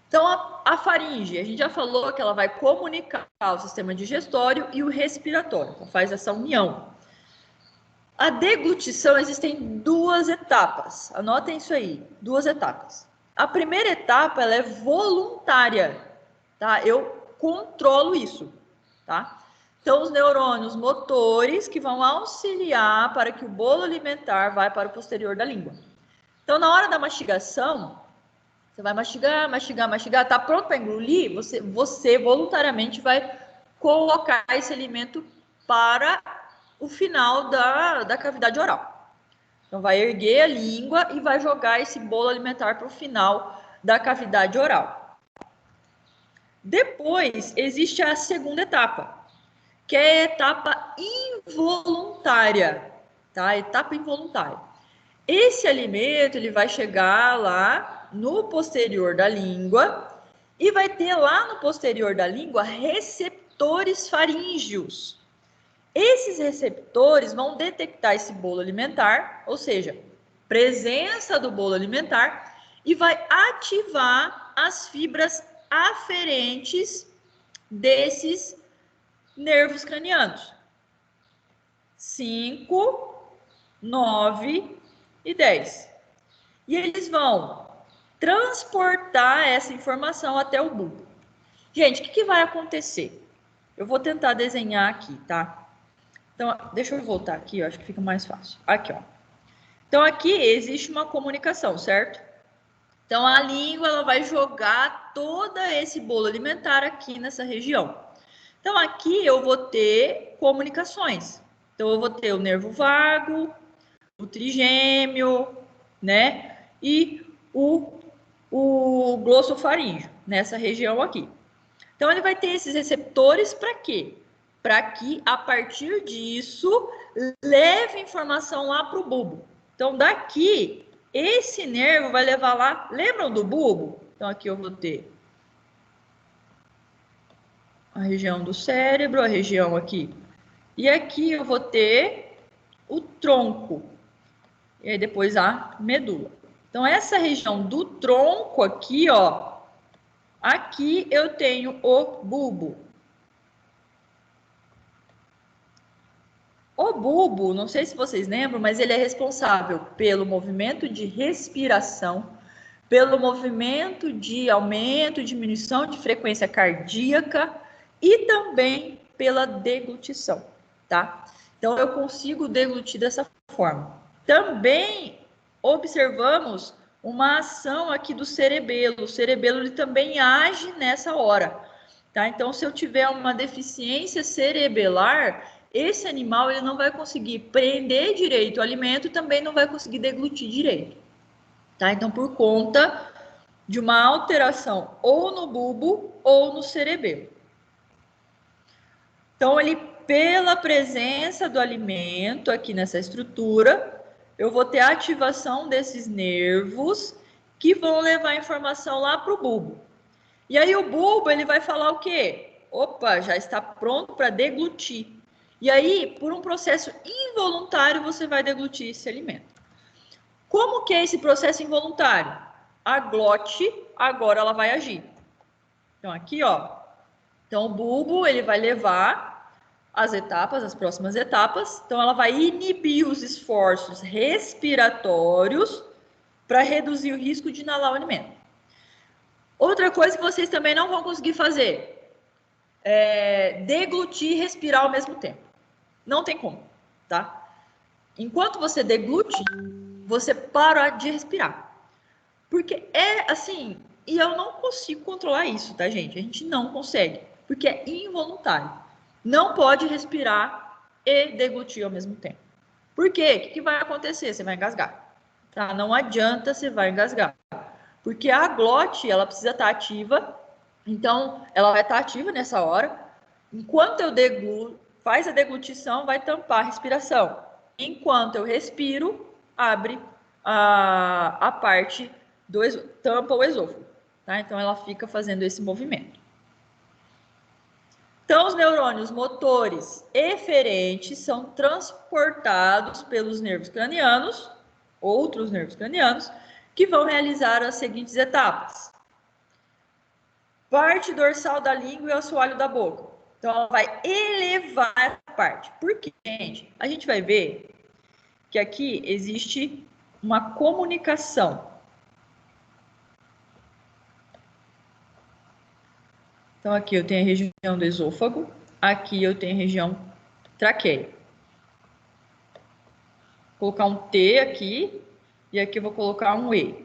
[SPEAKER 2] Então, a faringe, a gente já falou que ela vai comunicar o sistema digestório e o respiratório, então faz essa união. A deglutição, existem 2 etapas, anotem isso aí, 2 etapas. A primeira etapa, ela é voluntária, tá? Eu controlo isso, tá? Então, os neurônios motores que vão auxiliar para que o bolo alimentar vá para o posterior da língua. Então, na hora da mastigação, você vai mastigar, mastigar, mastigar, tá pronto para engolir, você voluntariamente vai colocar esse alimento para o final da cavidade oral. Então, vai erguer a língua e vai jogar esse bolo alimentar para o final da cavidade oral. Depois, existe a segunda etapa, que é a etapa involuntária, tá? A etapa involuntária. Esse alimento, ele vai chegar lá no posterior da língua e vai ter lá no posterior da língua receptores faríngeos. Esses receptores vão detectar esse bolo alimentar, ou seja, presença do bolo alimentar, e vai ativar as fibras aferentes desses nervos cranianos. 5, 9 e 10. E eles vão transportar essa informação até o bulbo. Gente, o que vai acontecer? Eu vou tentar desenhar aqui, tá? Então, deixa eu voltar aqui, eu acho que fica mais fácil. Aqui, ó. Então, aqui existe uma comunicação, certo? Então, a língua, ela vai jogar todo esse bolo alimentar aqui nessa região. Então, aqui eu vou ter comunicações. Então, eu vou ter o nervo vago, o trigêmeo, né? E o glossofaríngeo, nessa região aqui. Então, ele vai ter esses receptores para quê? Para que, a partir disso, leve informação lá para o bulbo. Então, daqui, esse nervo vai levar lá... Lembram do bulbo? Então, aqui eu vou ter a região do cérebro, a região aqui. E aqui eu vou ter o tronco. E aí, depois a medula. Então, essa região do tronco aqui, ó. Aqui eu tenho o bulbo. O bulbo, não sei se vocês lembram, mas ele é responsável pelo movimento de respiração, pelo movimento de aumento, diminuição de frequência cardíaca e também pela deglutição, tá? Então, eu consigo deglutir dessa forma. Também observamos uma ação aqui do cerebelo. O cerebelo ele também age nessa hora, tá? Então, se eu tiver uma deficiência cerebelar, esse animal ele não vai conseguir prender direito o alimento e também não vai conseguir deglutir direito, tá? Então, por conta de uma alteração ou no bulbo ou no cerebelo. Então, ele, pela presença do alimento aqui nessa estrutura, eu vou ter a ativação desses nervos que vão levar a informação lá para o bulbo. E aí o bulbo, ele vai falar o quê? Opa, já está pronto para deglutir. E aí, por um processo involuntário, você vai deglutir esse alimento. Como que é esse processo involuntário? A glote, agora ela vai agir. Então, aqui, ó. Então, o bulbo, ele vai levar as etapas, as próximas etapas. Então, ela vai inibir os esforços respiratórios para reduzir o risco de inalar o alimento. Outra coisa que vocês também não vão conseguir fazer é deglutir e respirar ao mesmo tempo. Não tem como, tá? Enquanto você deglute, você para de respirar. Porque é assim, e eu não consigo controlar isso, tá, gente? A gente não consegue, porque é involuntário. Não pode respirar e deglutir ao mesmo tempo. Por quê? O que vai acontecer? Você vai engasgar, tá? Não adianta, você vai engasgar. Porque a glote, ela precisa estar ativa, então ela vai estar ativa nessa hora. Enquanto eu degluto, faz a deglutição, vai tampar a respiração. Enquanto eu respiro, abre a parte do tampa o esôfago, tá? Então ela fica fazendo esse movimento. Então os neurônios motores eferentes são transportados pelos nervos cranianos, outros nervos cranianos, que vão realizar as seguintes etapas. Parte dorsal da língua e o assoalho da boca. Então, ela vai elevar essa parte. Por quê, gente? A gente vai ver que aqui existe uma comunicação. Então, aqui eu tenho a região do esôfago, aqui eu tenho a região traqueia. Vou colocar um T aqui. E aqui eu vou colocar um E.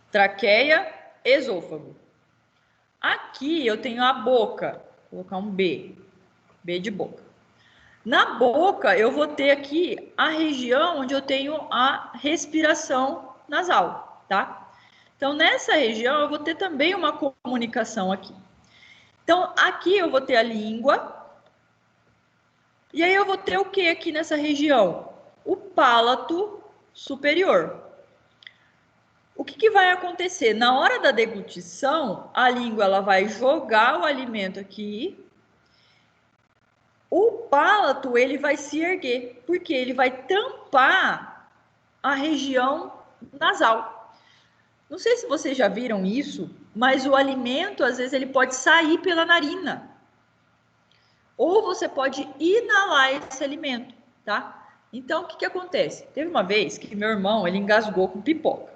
[SPEAKER 2] Traqueia, esôfago. Aqui eu tenho a boca. Vou colocar um B. B de boca. Na boca eu vou ter aqui a região onde eu tenho a respiração nasal, tá? Então nessa região eu vou ter também uma comunicação aqui. Então aqui eu vou ter a língua. E aí eu vou ter o que aqui nessa região? O palato superior. O que vai acontecer? Na hora da deglutição, a língua ela vai jogar o alimento aqui. O palato ele vai se erguer, porque ele vai tampar a região nasal. Não sei se vocês já viram isso, mas o alimento, às vezes, ele pode sair pela narina. Ou você pode inalar esse alimento, tá? Então, o que acontece? Teve uma vez que meu irmão, ele engasgou com pipoca.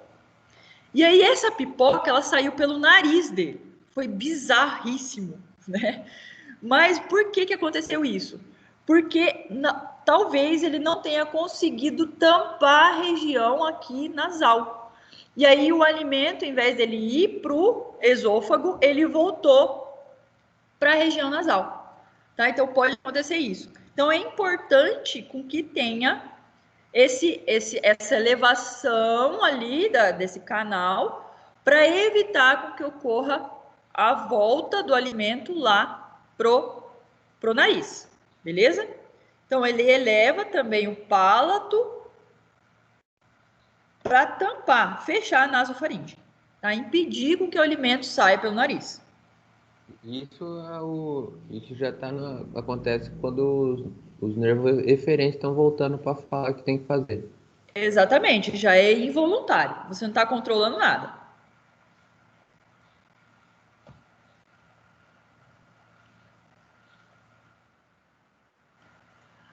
[SPEAKER 2] E aí, essa pipoca, ela saiu pelo nariz dele. Foi bizarríssimo, né? Mas por que aconteceu isso? Porque talvez ele não tenha conseguido tampar a região aqui nasal. E aí, o alimento, em vez dele ir para o esôfago, ele voltou para a região nasal. Tá? Então, pode acontecer isso. Então, é importante com que tenha essa elevação ali desse canal para evitar com que ocorra a volta do alimento lá pro nariz, beleza? Então, ele eleva também o palato para tampar, fechar a nasofaringe, tá? Impedir com que o alimento saia pelo nariz.
[SPEAKER 6] Isso já acontece quando os nervos eferentes estão voltando para falar o que tem que fazer.
[SPEAKER 2] Exatamente, já é involuntário. Você não está controlando nada.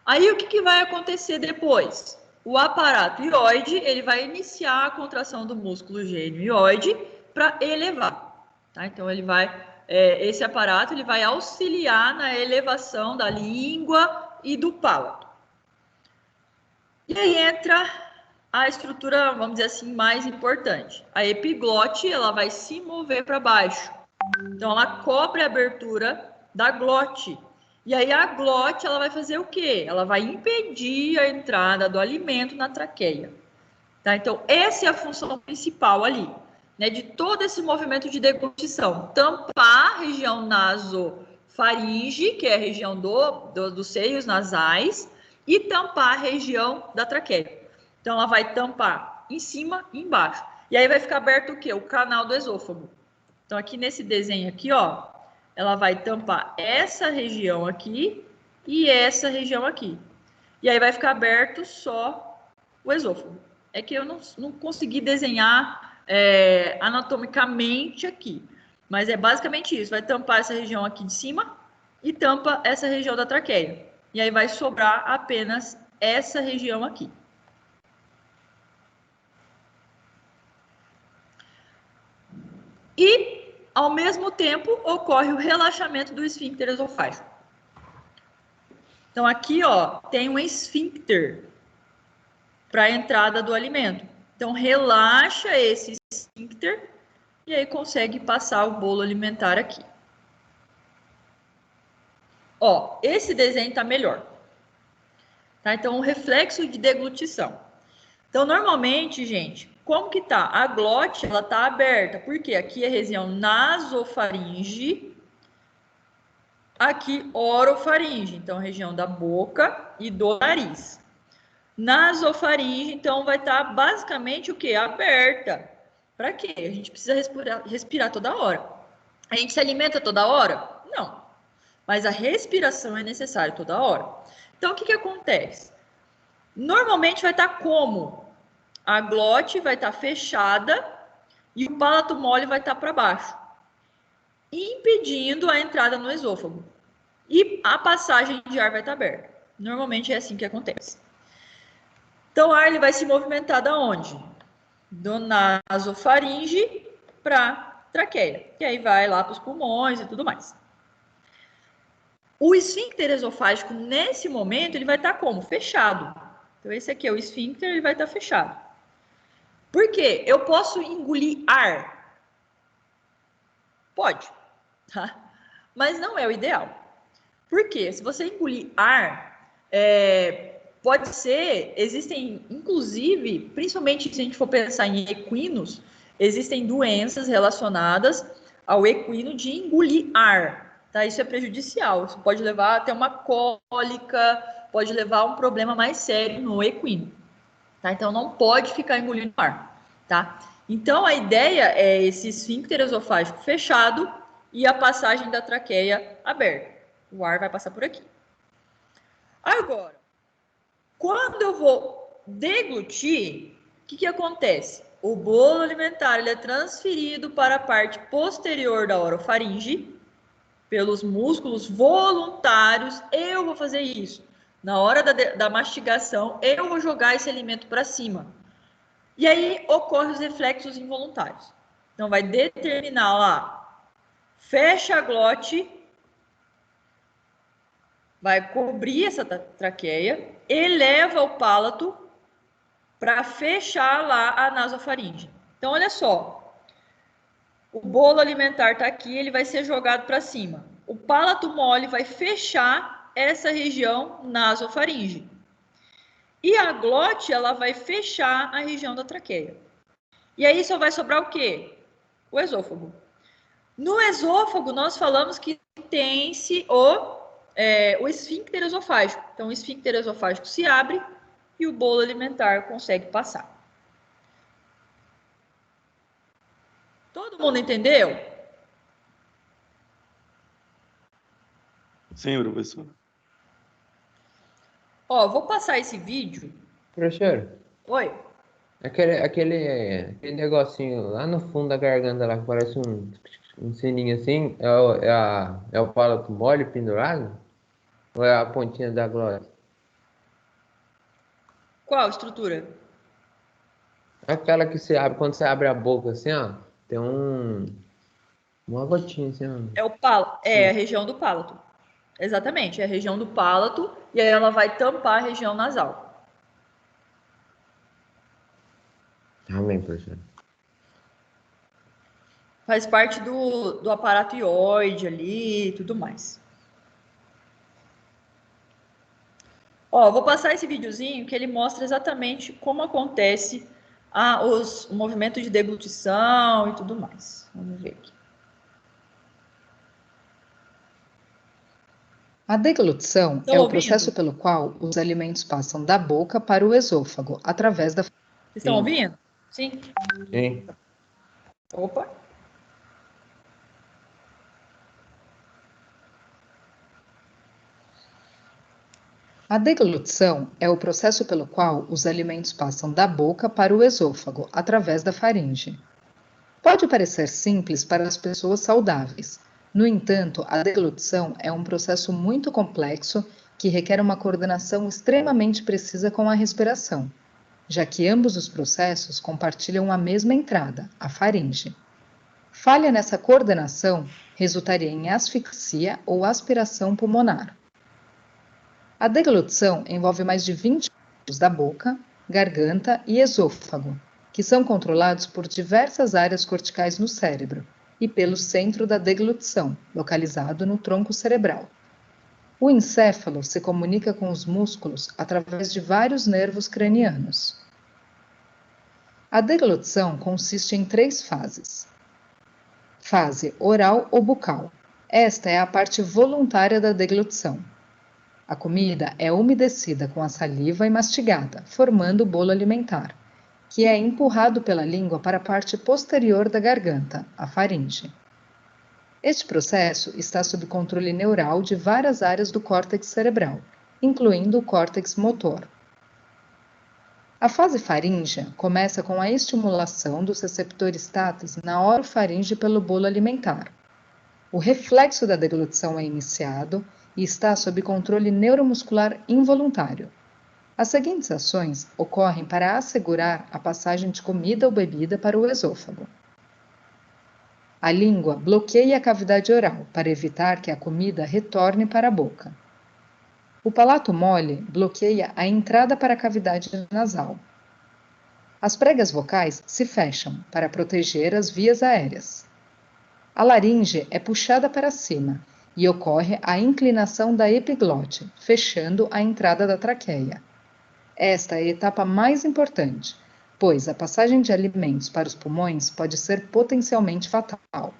[SPEAKER 2] Aí o que vai acontecer depois? O aparato ióide, ele vai iniciar a contração do músculo gênio ióide para elevar, tá? Então ele vai esse aparato ele vai auxiliar na elevação da língua e do palato. E aí entra a estrutura, vamos dizer assim, mais importante. A epiglote, ela vai se mover para baixo. Então, ela cobre a abertura da glote. E aí, a glote, ela vai fazer o quê? Ela vai impedir a entrada do alimento na traqueia. Tá? Então, essa é a função principal ali, né, de todo esse movimento de deglutição. Tampar a região nasofaringe, que é a região dos seios nasais, e tampar a região da traqueia. Então, ela vai tampar em cima e embaixo. E aí vai ficar aberto o quê? O canal do esôfago. Então, aqui nesse desenho aqui, ó, ela vai tampar essa região aqui e essa região aqui. E aí vai ficar aberto só o esôfago. É que eu não consegui desenhar anatomicamente aqui. Mas é basicamente isso. Vai tampar essa região aqui de cima e tampa essa região da traqueia. E aí vai sobrar apenas essa região aqui. E, ao mesmo tempo, ocorre o relaxamento do esfíncter esofágico. Então, aqui, ó, tem um esfíncter para a entrada do alimento. Então, relaxa esse esfíncter e aí consegue passar o bolo alimentar aqui. Ó, esse desenho está melhor. Tá? Então, o reflexo de deglutição. Então, normalmente, gente, como que tá? A glote, ela tá aberta, porque aqui é a região nasofaringe, aqui orofaringe, então, a região da boca e do nariz. Nasofaringe, então, vai estar basicamente o quê? Aberta. Para quê? A gente precisa respirar toda hora. A gente se alimenta toda hora? Não. Mas a respiração é necessária toda hora. Então, o que acontece? Normalmente vai estar como? A glote vai estar fechada e o palato mole vai estar para baixo, impedindo a entrada no esôfago. E a passagem de ar vai estar aberta. Normalmente é assim que acontece. Então, o ar ele vai se movimentar da onde? Do nasofaringe para traqueia, que aí vai lá para os pulmões e tudo mais. O esfíncter esofágico, nesse momento, ele vai estar como? Fechado. Então, esse aqui é o esfíncter, ele vai estar fechado. Por quê? Eu posso engolir ar? Pode, tá? Mas não é o ideal. Por quê? Se você engolir ar, pode ser, existem, inclusive, principalmente se a gente for pensar em equinos, existem doenças relacionadas ao equino de engolir ar, tá? Isso é prejudicial, isso pode levar até uma cólica, pode levar a um problema mais sério no equino, tá? Então, não pode ficar engolindo ar, tá? Então, a ideia é esse esfíncter esofágico fechado e a passagem da traqueia aberta. O ar vai passar por aqui. Agora, quando eu vou deglutir, o que acontece? O bolo alimentar ele é transferido para a parte posterior da orofaringe, pelos músculos voluntários. Eu vou fazer isso. Na hora da mastigação, eu vou jogar esse alimento para cima. E aí ocorrem os reflexos involuntários. Então, vai determinar lá, fecha a glote, vai cobrir essa traqueia, eleva o palato para fechar lá a nasofaringe. Então, olha só, o bolo alimentar está aqui, ele vai ser jogado para cima. O palato mole vai fechar essa região nasofaringe. E a glote, ela vai fechar a região da traqueia. E aí só vai sobrar o quê? O esôfago. No esôfago, nós falamos que tem-se o esfíncter esofágico. Então, o esfíncter esofágico se abre e o bolo alimentar consegue passar. Todo mundo entendeu?
[SPEAKER 5] Sim, professor.
[SPEAKER 2] Ó, vou passar esse vídeo.
[SPEAKER 6] Professor,
[SPEAKER 2] Oi?
[SPEAKER 6] aquele negocinho lá no fundo da garganta lá que parece um sininho assim, é o palato mole pendurado? Ou é a pontinha da glote?
[SPEAKER 2] Qual estrutura?
[SPEAKER 6] Aquela que você abre, quando você abre a boca assim, ó, tem uma gotinha assim, ó.
[SPEAKER 2] É o palato, é a região do palato. Exatamente, é a região do palato e aí ela vai tampar a região nasal.
[SPEAKER 6] Amém, professor.
[SPEAKER 2] Faz parte do aparato ióide ali e tudo mais. Ó, vou passar esse videozinho que ele mostra exatamente como acontece o movimento de deglutição e tudo mais. Vamos ver aqui.
[SPEAKER 8] A deglutição
[SPEAKER 2] Estão
[SPEAKER 8] é o
[SPEAKER 2] ouvindo?
[SPEAKER 8] processo pelo qual os alimentos passam da boca para o esôfago, através da...
[SPEAKER 2] Vocês estão
[SPEAKER 6] Sim.
[SPEAKER 2] ouvindo? Sim.
[SPEAKER 6] Sim.
[SPEAKER 2] Opa.
[SPEAKER 8] A deglutição é o processo pelo qual os alimentos passam da boca para o esôfago, através da faringe. Pode parecer simples para as pessoas saudáveis. No entanto, a deglutição é um processo muito complexo que requer uma coordenação extremamente precisa com a respiração, já que ambos os processos compartilham a mesma entrada, a faringe. Falha nessa coordenação resultaria em asfixia ou aspiração pulmonar. A deglutição envolve mais de 20 órgãos da boca, garganta e esôfago, que são controlados por diversas áreas corticais no cérebro e pelo centro da deglutição, localizado no tronco cerebral. O encéfalo se comunica com os músculos através de vários nervos cranianos. A deglutição consiste em 3 fases. Fase oral ou bucal. Esta é a parte voluntária da deglutição. A comida é umedecida com a saliva e mastigada, formando o bolo alimentar, que é empurrado pela língua para a parte posterior da garganta, a faringe. Este processo está sob controle neural de várias áreas do córtex cerebral, incluindo o córtex motor. A fase faríngea começa com a estimulação dos receptores táteis na orofaringe pelo bolo alimentar. O reflexo da deglutição é iniciado e está sob controle neuromuscular involuntário. As seguintes ações ocorrem para assegurar a passagem de comida ou bebida para o esôfago. A língua bloqueia a cavidade oral para evitar que a comida retorne para a boca. O palato mole bloqueia a entrada para a cavidade nasal. As pregas vocais se fecham para proteger as vias aéreas. A laringe é puxada para cima e ocorre a inclinação da epiglote, fechando a entrada da traqueia. Esta é a etapa mais importante, pois a passagem de alimentos para os pulmões pode ser potencialmente fatal.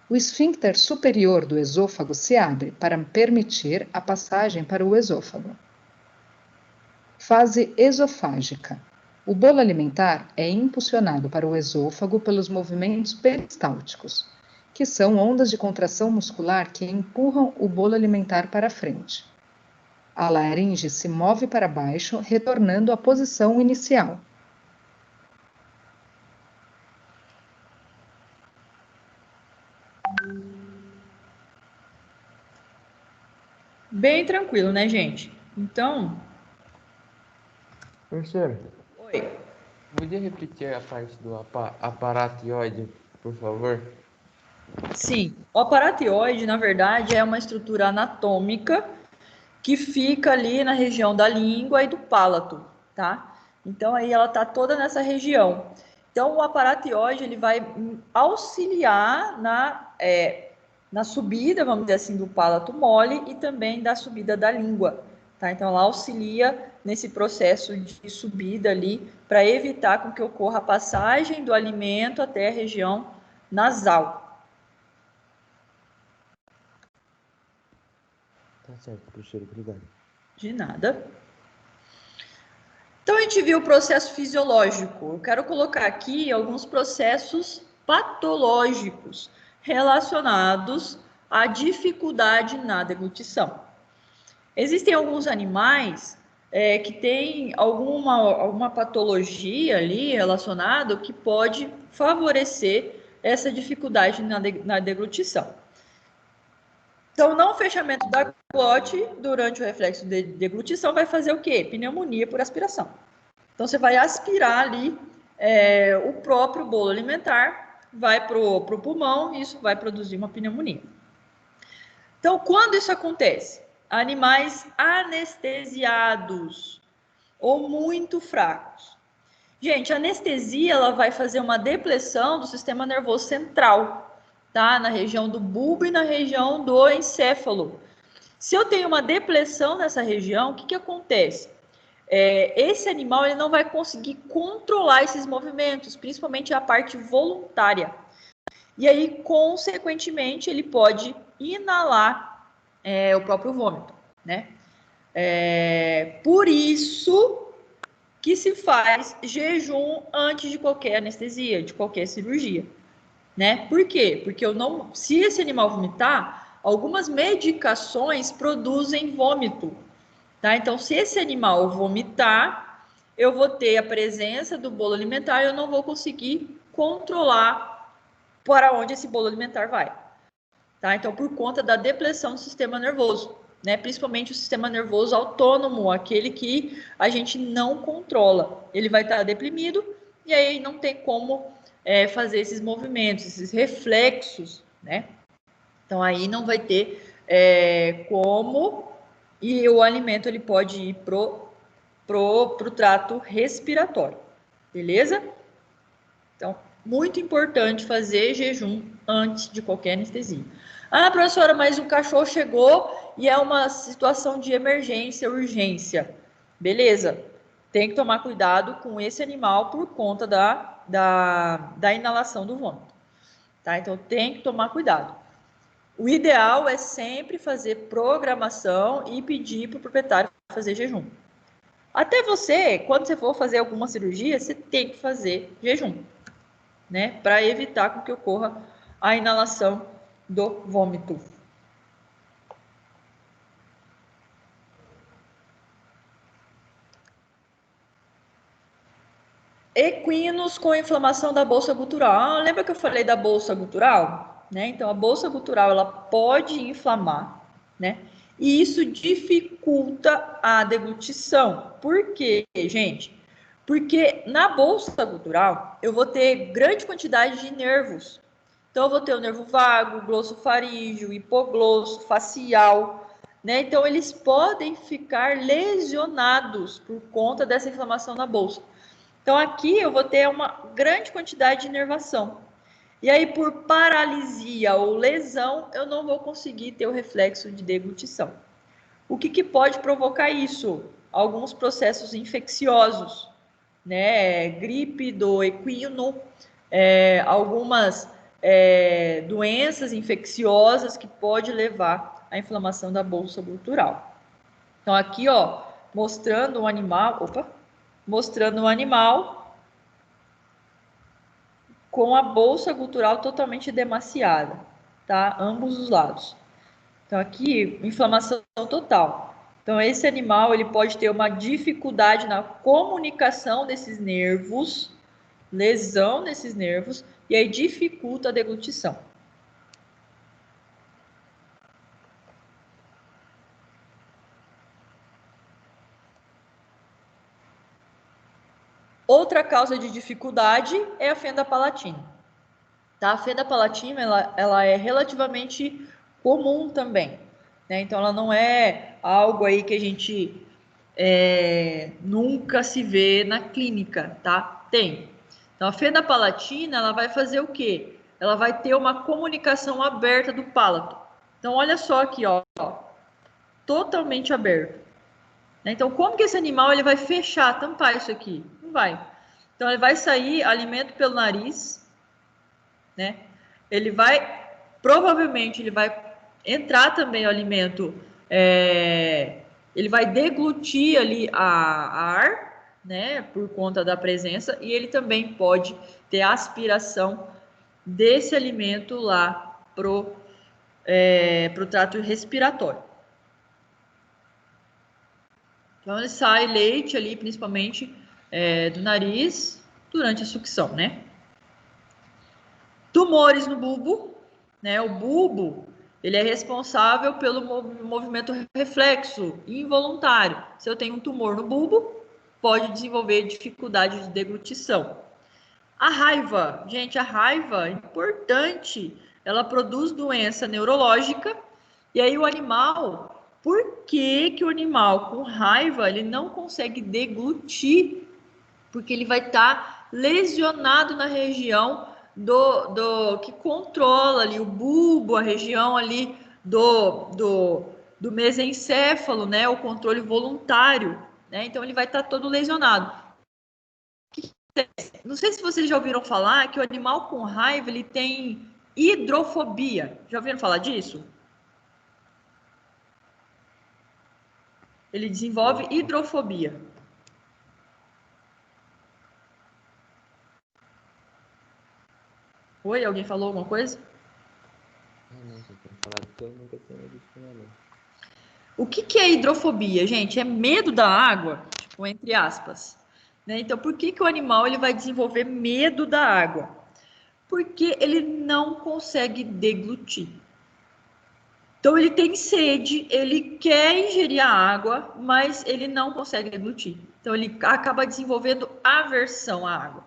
[SPEAKER 8] O esfíncter superior do esôfago se abre para permitir a passagem para o esôfago. Fase esofágica. O bolo alimentar é impulsionado para o esôfago pelos movimentos peristálticos, que são ondas de contração muscular que empurram o bolo alimentar para frente. A laringe se move para baixo, retornando à posição inicial.
[SPEAKER 2] Bem tranquilo, né, gente? Então,
[SPEAKER 6] Professor,
[SPEAKER 2] oi.
[SPEAKER 6] podia repetir a parte do aparatioide, por favor?
[SPEAKER 2] Sim, o aparatioide, na verdade, é uma estrutura anatômica que fica ali na região da língua e do palato, tá? Então, aí ela tá toda nessa região. Então, o aparatioide, ele vai auxiliar na subida, vamos dizer assim, do palato mole e também da subida da língua, tá? Então, ela auxilia nesse processo de subida ali para evitar com que ocorra a passagem do alimento até a região nasal.
[SPEAKER 6] Tá certo, professor, obrigado.
[SPEAKER 2] De nada. Então, a gente viu o processo fisiológico. Eu quero colocar aqui alguns processos patológicos relacionados à dificuldade na deglutição. Existem alguns animais que têm alguma patologia ali relacionada que pode favorecer essa dificuldade na deglutição. Então, não fechamento da glote durante o reflexo de deglutição vai fazer o quê? Pneumonia por aspiração. Então, você vai aspirar ali o próprio bolo alimentar, vai para o pulmão e isso vai produzir uma pneumonia. Então, quando isso acontece? Animais anestesiados ou muito fracos. Gente, a anestesia ela vai fazer uma depressão do sistema nervoso central, tá? Na região do bulbo e na região do encéfalo. Se eu tenho uma depressão nessa região, o que acontece? Esse animal ele não vai conseguir controlar esses movimentos, principalmente a parte voluntária. E aí, consequentemente, ele pode inalar o próprio vômito, né? Por isso que se faz jejum antes de qualquer anestesia, de qualquer cirurgia, né? Por quê? Porque se esse animal vomitar, algumas medicações produzem vômito, tá? Então, se esse animal vomitar, eu vou ter a presença do bolo alimentar e eu não vou conseguir controlar para onde esse bolo alimentar vai, tá? Então, por conta da depressão do sistema nervoso, né? Principalmente o sistema nervoso autônomo, aquele que a gente não controla. Ele vai estar deprimido e aí não tem como fazer esses movimentos, esses reflexos, né? Então, aí não vai ter como, e o alimento ele pode ir pro trato respiratório, beleza? Então, muito importante fazer jejum antes de qualquer anestesia. Ah, professora, mas o cachorro chegou e é uma situação de emergência, urgência. Beleza, tem que tomar cuidado com esse animal por conta da inalação do vômito, tá? Então, tem que tomar cuidado. O ideal é sempre fazer programação e pedir para o proprietário fazer jejum. Até você, quando você for fazer alguma cirurgia, você tem que fazer jejum, né? Para evitar com que ocorra a inalação do vômito. Equinos com inflamação da bolsa gutural. Lembra que eu falei da bolsa gutural? Né? Então, a bolsa gutural ela pode inflamar, né? E isso dificulta a deglutição. Por quê, gente? Porque na bolsa gutural eu vou ter grande quantidade de nervos. Então, eu vou ter o nervo vago, glossofaríngeo, hipoglosso, facial, né? Então, eles podem ficar lesionados por conta dessa inflamação na bolsa. Então, aqui eu vou ter uma grande quantidade de inervação. E aí, por paralisia ou lesão, eu não vou conseguir ter o reflexo de deglutição. O que pode provocar isso? Alguns processos infecciosos, né? Gripe do equino, algumas doenças infecciosas que pode levar à inflamação da bolsa gutural. Então, aqui, ó, mostrando um animal com a bolsa gutural totalmente demaciada, tá? Ambos os lados. Então, aqui, inflamação total. Então, esse animal, ele pode ter uma dificuldade na comunicação desses nervos, lesão nesses nervos, e aí dificulta a deglutição. Outra causa de dificuldade é a fenda palatina. Tá? A fenda palatina ela é relativamente comum também, né? Então, ela não é algo aí que a gente nunca se vê na clínica, tá? Tem. Então, a fenda palatina, ela vai fazer o quê? Ela vai ter uma comunicação aberta do palato. Então, olha só aqui, ó, totalmente aberto. Então, como que esse animal ele vai fechar, tampar isso aqui? Não vai. Então, ele vai sair alimento pelo nariz, né? Provavelmente, ele vai entrar também o alimento, ele vai deglutir ali a ar, né? Por conta da presença, e ele também pode ter aspiração desse alimento lá pro trato respiratório. Então, ele sai leite ali, principalmente do nariz, durante a sucção, né? Tumores no bulbo, né? O bulbo, ele é responsável pelo movimento reflexo involuntário. Se eu tenho um tumor no bulbo, pode desenvolver dificuldade de deglutição. A raiva, gente, a raiva é importante. Ela produz doença neurológica. E aí o animal, por que o animal com raiva ele não consegue deglutir? Porque ele vai estar lesionado na região que controla ali o bulbo, a região ali do mesencéfalo, né? O controle voluntário, né? Então ele vai estar todo lesionado. Não sei se vocês já ouviram falar que o animal com raiva ele tem hidrofobia. Já ouviram falar disso? Ele desenvolve hidrofobia. Oi, alguém falou alguma coisa?
[SPEAKER 6] Não, você tem falado que eu nunca tinha visto nada.
[SPEAKER 2] O que é hidrofobia, gente? É medo da água, tipo, entre aspas. Né? Então, por que o animal ele vai desenvolver medo da água? Porque ele não consegue deglutir. Então, ele tem sede, ele quer ingerir a água, mas ele não consegue deglutir. Então, ele acaba desenvolvendo aversão à água.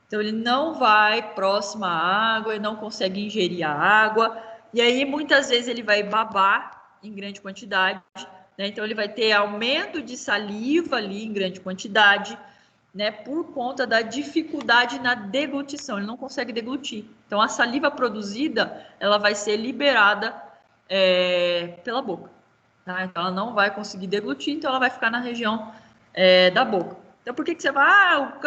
[SPEAKER 2] Então, ele não vai próximo à água, ele não consegue ingerir a água. E aí, muitas vezes, ele vai babar em grande quantidade. Né? Então, ele vai ter aumento de saliva ali em grande quantidade, né? Por conta da dificuldade na deglutição. Ele não consegue deglutir. Então, a saliva produzida, ela vai ser liberada pela boca. Tá? Então, ela não vai conseguir deglutir, então ela vai ficar na região da boca. Então, por que você vai... o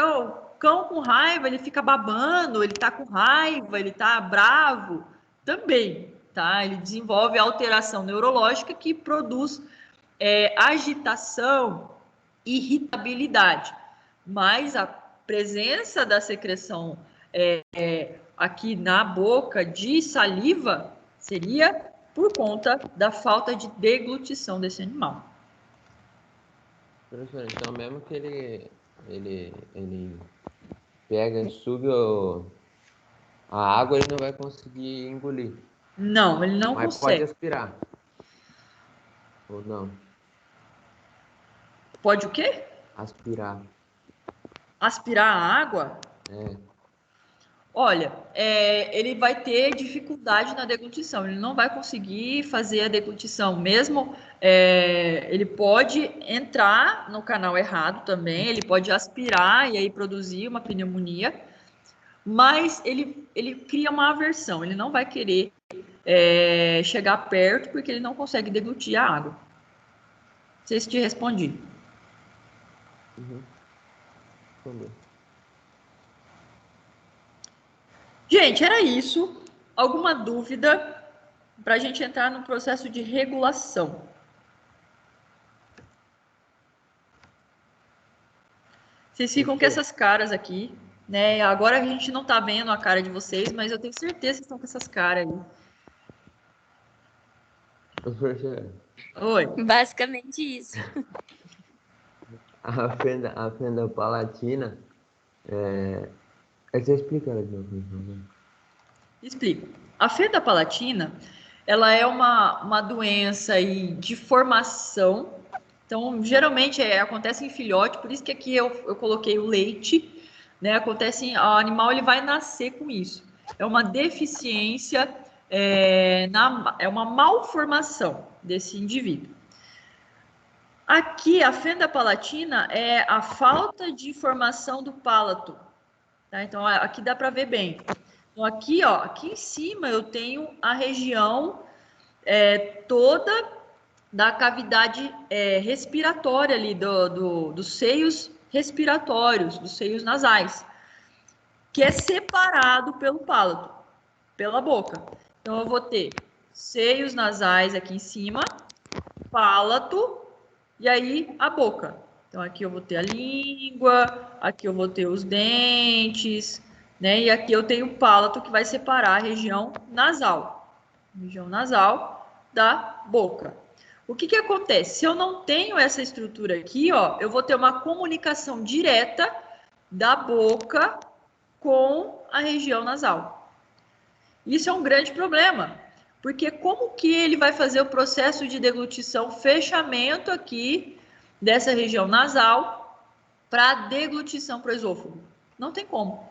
[SPEAKER 2] cão com raiva, ele fica babando, ele tá com raiva, ele tá bravo? Também, tá? Ele desenvolve alteração neurológica que produz agitação, irritabilidade. Mas a presença da secreção aqui na boca de saliva seria por conta da falta de deglutição desse animal.
[SPEAKER 6] Professor, então mesmo que ele pega e suga a água, ele não vai conseguir engolir.
[SPEAKER 2] Não, ele não
[SPEAKER 6] Mas
[SPEAKER 2] consegue.
[SPEAKER 6] pode aspirar. Ou não?
[SPEAKER 2] Pode o quê?
[SPEAKER 6] Aspirar.
[SPEAKER 2] Aspirar a água?
[SPEAKER 6] É.
[SPEAKER 2] Olha, ele vai ter dificuldade na deglutição, ele não vai conseguir fazer a deglutição, mesmo ele pode entrar no canal errado também, ele pode aspirar e aí produzir uma pneumonia, mas ele cria uma aversão, ele não vai querer chegar perto porque ele não consegue deglutir a água. Não sei se te respondi.
[SPEAKER 6] Entendeu?
[SPEAKER 2] Gente, era isso. Alguma dúvida para a gente entrar no processo de regulação? Vocês ficam com essas caras aqui, né? Agora a gente não está vendo a cara de vocês, mas eu tenho certeza que vocês estão com essas caras aí.
[SPEAKER 6] Professor,
[SPEAKER 2] Oi.
[SPEAKER 9] Basicamente isso.
[SPEAKER 6] a fenda palatina, você explica ela de novo.
[SPEAKER 2] Explico. A fenda palatina, ela é uma doença aí de formação. Então, geralmente acontece em filhote, por isso que aqui eu coloquei o leite, né? Acontece, o animal ele vai nascer com isso. É uma deficiência, é uma malformação desse indivíduo. Aqui, a fenda palatina é a falta de formação do palato. Tá? Então, aqui dá para ver bem. Então, aqui, ó, aqui em cima eu tenho a região toda da cavidade respiratória ali, dos seios respiratórios, dos seios nasais, que é separado pelo palato, pela boca. Então, eu vou ter seios nasais aqui em cima, palato, e aí a boca. Então, aqui eu vou ter a língua, aqui eu vou ter os dentes, né? E aqui eu tenho o palato que vai separar a região nasal da boca. O que acontece? Se eu não tenho essa estrutura aqui, ó, eu vou ter uma comunicação direta da boca com a região nasal. Isso é um grande problema, porque como que ele vai fazer o processo de deglutição, fechamento aqui dessa região nasal para deglutição para o esôfago? Não tem como.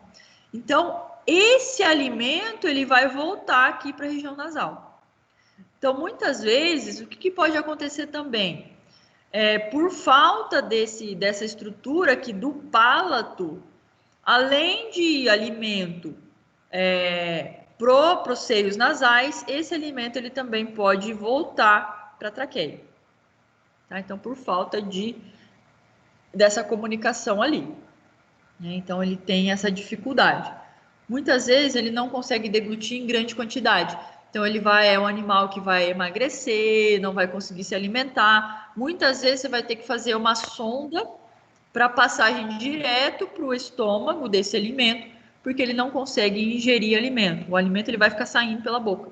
[SPEAKER 2] Então, esse alimento ele vai voltar aqui para a região nasal. Então, muitas vezes, o que pode acontecer também? Por falta dessa estrutura aqui do palato, além de alimento para os seios nasais, esse alimento ele também pode voltar para a traqueia. Tá? Então, por falta dessa comunicação ali. Né? Então, ele tem essa dificuldade. Muitas vezes, ele não consegue deglutir em grande quantidade. Então, ele é um animal que vai emagrecer, não vai conseguir se alimentar. Muitas vezes, você vai ter que fazer uma sonda para passagem direto para o estômago desse alimento, porque ele não consegue ingerir alimento. O alimento ele vai ficar saindo pela boca,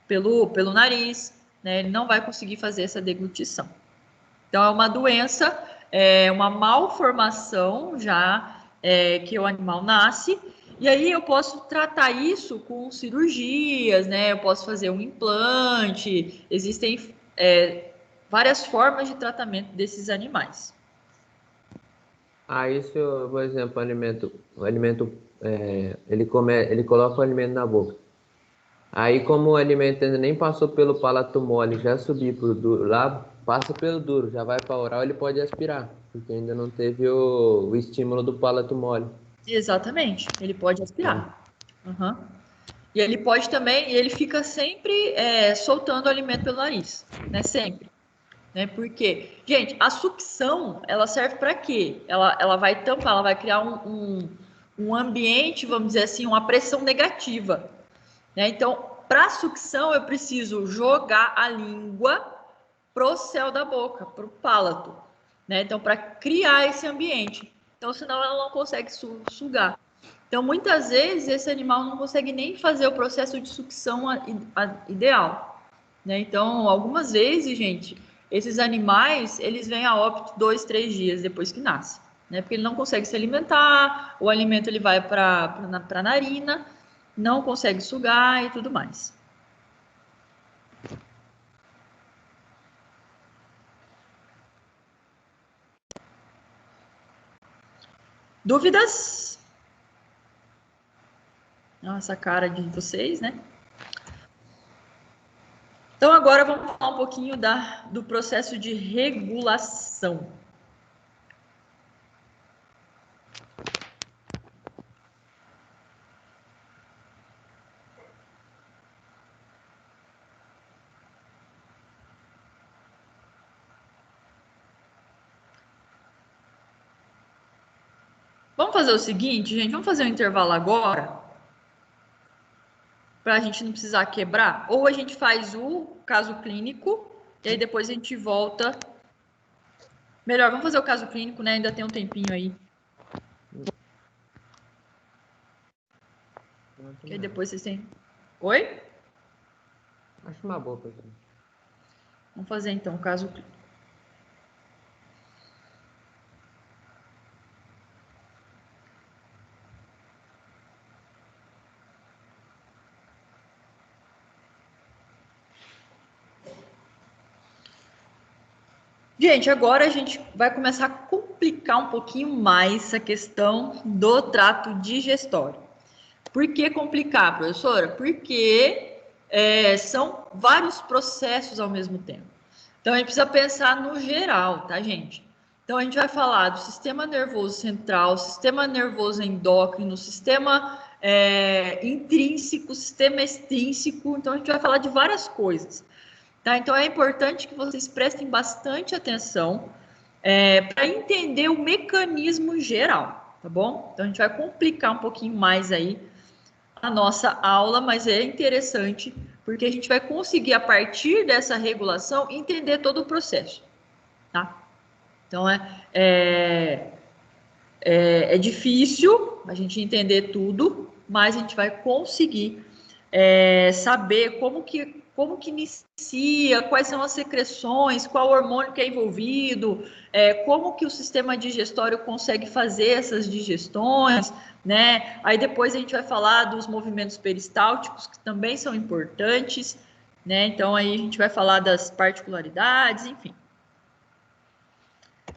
[SPEAKER 2] pelo nariz, né? Ele não vai conseguir fazer essa deglutição. Então, é uma doença, é uma malformação já que o animal nasce. E aí eu posso tratar isso com cirurgias, né? Eu posso fazer um implante. Existem várias formas de tratamento desses animais.
[SPEAKER 6] Isso, por exemplo, o alimento, ele coloca o alimento na boca. Aí, como o alimento ainda nem passou pelo palato mole, já subir pro duro, lá passa pelo duro, já vai para oral, ele pode aspirar, porque ainda não teve o estímulo do palato mole.
[SPEAKER 2] Exatamente, ele pode aspirar. Uhum. E ele pode também, ele fica sempre soltando o alimento pelo nariz, né? Sempre. Né? Porque, gente, a sucção, ela serve para quê? Ela vai tampar, ela vai criar um ambiente, vamos dizer assim, uma pressão negativa. Né? Então, para sucção, eu preciso jogar a língua pro céu da boca, pro palato. Né? Então, para criar esse ambiente. Então, senão ela não consegue sugar. Então, muitas vezes, esse animal não consegue nem fazer o processo de sucção ideal. Né? Então, algumas vezes, gente, esses animais, eles vêm a óbito 2, 3 dias depois que nasce. Né? Porque ele não consegue se alimentar, o alimento ele vai para a narina, não consegue sugar e tudo mais. Dúvidas? Nossa, cara de vocês, né? Então, agora vamos falar um pouquinho do processo de regulação. Vamos fazer o seguinte, gente, vamos fazer um intervalo agora, para a gente não precisar quebrar, ou a gente faz o caso clínico, e aí depois a gente volta. Melhor, vamos fazer o caso clínico, né? Ainda tem um tempinho aí. E aí depois vocês têm... Oi?
[SPEAKER 6] Acho uma boa, pessoal.
[SPEAKER 2] Vamos fazer então o caso clínico. Gente, agora a gente vai começar a complicar um pouquinho mais a questão do trato digestório. Por que complicar, professora? Porque são vários processos ao mesmo tempo. Então, a gente precisa pensar no geral, tá, gente? Então, a gente vai falar do sistema nervoso central, sistema nervoso endócrino, sistema intrínseco, sistema extrínseco. Então, a gente vai falar de várias coisas. Tá? Então, é importante que vocês prestem bastante atenção para entender o mecanismo geral, tá bom? Então, a gente vai complicar um pouquinho mais aí a nossa aula, mas é interessante porque a gente vai conseguir, a partir dessa regulação, entender todo o processo, tá? Então, é difícil a gente entender tudo, mas a gente vai conseguir saber como que inicia, quais são as secreções, qual hormônio que é envolvido, como que o sistema digestório consegue fazer essas digestões, né? Aí depois a gente vai falar dos movimentos peristálticos, que também são importantes, né? Então aí a gente vai falar das particularidades, enfim.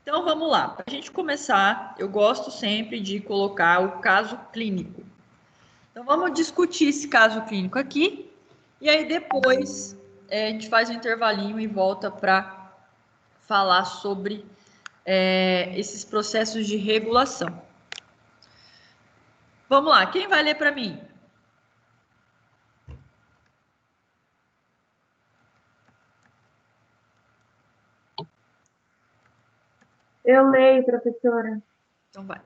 [SPEAKER 2] Então vamos lá. Para a gente começar, eu gosto sempre de colocar o caso clínico. Então vamos discutir esse caso clínico aqui, e aí depois a gente faz um intervalinho e volta para falar sobre esses processos de regulação. Vamos lá, quem vai ler para mim?
[SPEAKER 1] Eu leio, professora.
[SPEAKER 2] Então vai.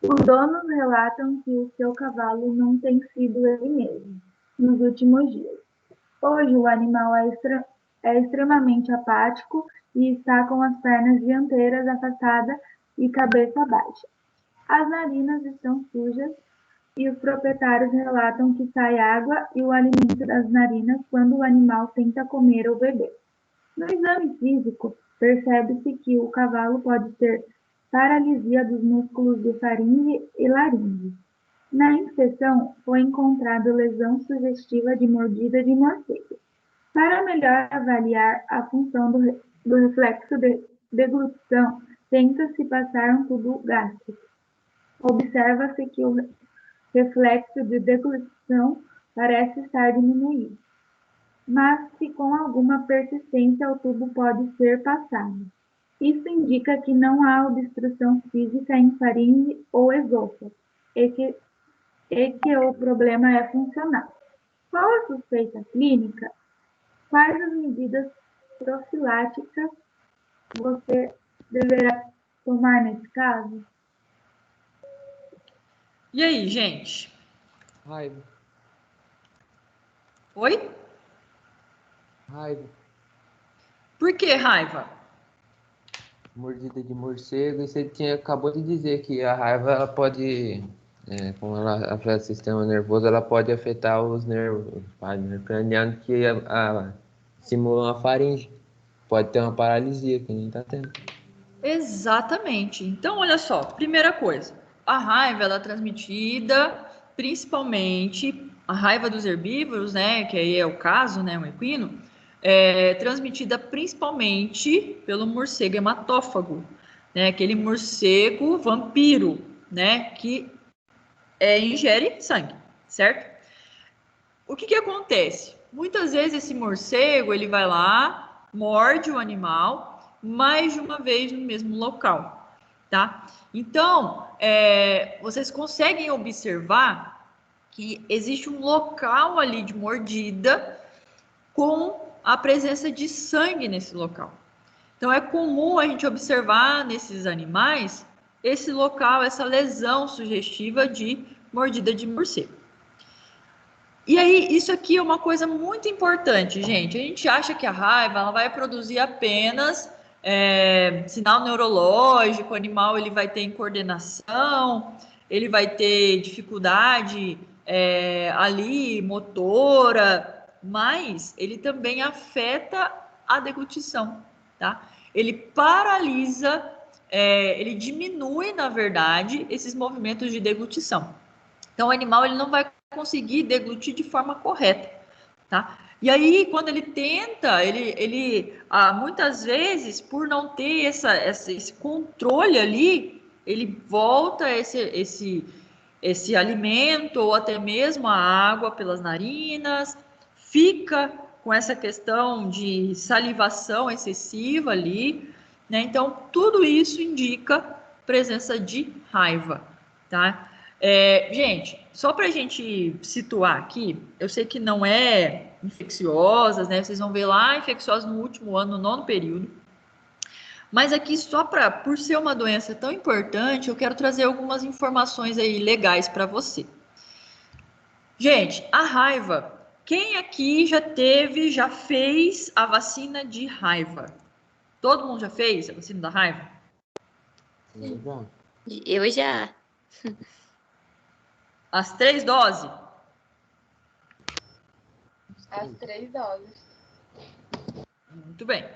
[SPEAKER 1] Os donos relatam que o seu cavalo não tem sido ele mesmo nos últimos dias. Hoje o animal é extremamente apático e está com as pernas dianteiras afastadas e cabeça baixa. As narinas estão sujas e os proprietários relatam que sai água e o alimento das narinas quando o animal tenta comer ou beber. No exame físico, percebe-se que o cavalo pode ter paralisia dos músculos de faringe e laringe. Na inspeção, foi encontrada lesão sugestiva de mordida de morcego. Para melhor avaliar a função do reflexo de deglutição, tenta-se passar um tubo gástrico. Observa-se que o reflexo de deglutição parece estar diminuído, mas se com alguma persistência o tubo pode ser passado. Isso indica que não há obstrução física em faringe ou esôfago e que o problema é funcional. Qual a suspeita clínica? Quais as medidas profiláticas você deverá tomar nesse caso?
[SPEAKER 2] E aí, gente?
[SPEAKER 6] Raiva.
[SPEAKER 2] Oi?
[SPEAKER 6] Raiva.
[SPEAKER 2] Por que raiva?
[SPEAKER 6] Mordida de morcego. E você acabou de dizer que a raiva ela pode, como ela afeta o sistema nervoso, ela pode afetar os nervos cranianos que simulam a faringe. Pode ter uma paralisia que nem tá tendo.
[SPEAKER 2] Exatamente. Então, olha só, primeira coisa, a raiva ela é transmitida principalmente, a raiva dos herbívoros, né, que aí é o caso, né, o equino, é transmitida principalmente pelo morcego hematófago, né, aquele morcego vampiro, né, que ingere sangue, certo? O que acontece? Muitas vezes esse morcego, ele vai lá, morde o animal mais de uma vez no mesmo local, tá? Então, vocês conseguem observar que existe um local ali de mordida com a presença de sangue nesse local. Então, é comum a gente observar nesses animais esse local, essa lesão sugestiva de mordida de morcego. E aí, isso aqui é uma coisa muito importante, gente. A gente acha que a raiva ela vai produzir apenas sinal neurológico, o animal ele vai ter incoordenação, ele vai ter dificuldade ali, motora, mas ele também afeta a deglutição, tá? Ele paralisa, ele diminui, na verdade, esses movimentos de deglutição. Então, o animal ele não vai conseguir deglutir de forma correta, tá? E aí, quando ele tenta, ele muitas vezes, por não ter esse controle ali, ele volta esse alimento ou até mesmo a água pelas narinas, fica com essa questão de salivação excessiva ali, né? Então, tudo isso indica presença de raiva, tá? Gente, só para a gente situar aqui, eu sei que não é infecciosas, né? Vocês vão ver lá infecciosas no último ano, no 9º período. Mas aqui, por ser uma doença tão importante, eu quero trazer algumas informações aí legais para você. Gente, a raiva. Quem aqui já fez a vacina de raiva? Todo mundo já fez a vacina da raiva?
[SPEAKER 9] Eu já.
[SPEAKER 2] As 3 doses?
[SPEAKER 4] As 3 doses.
[SPEAKER 2] Muito bem.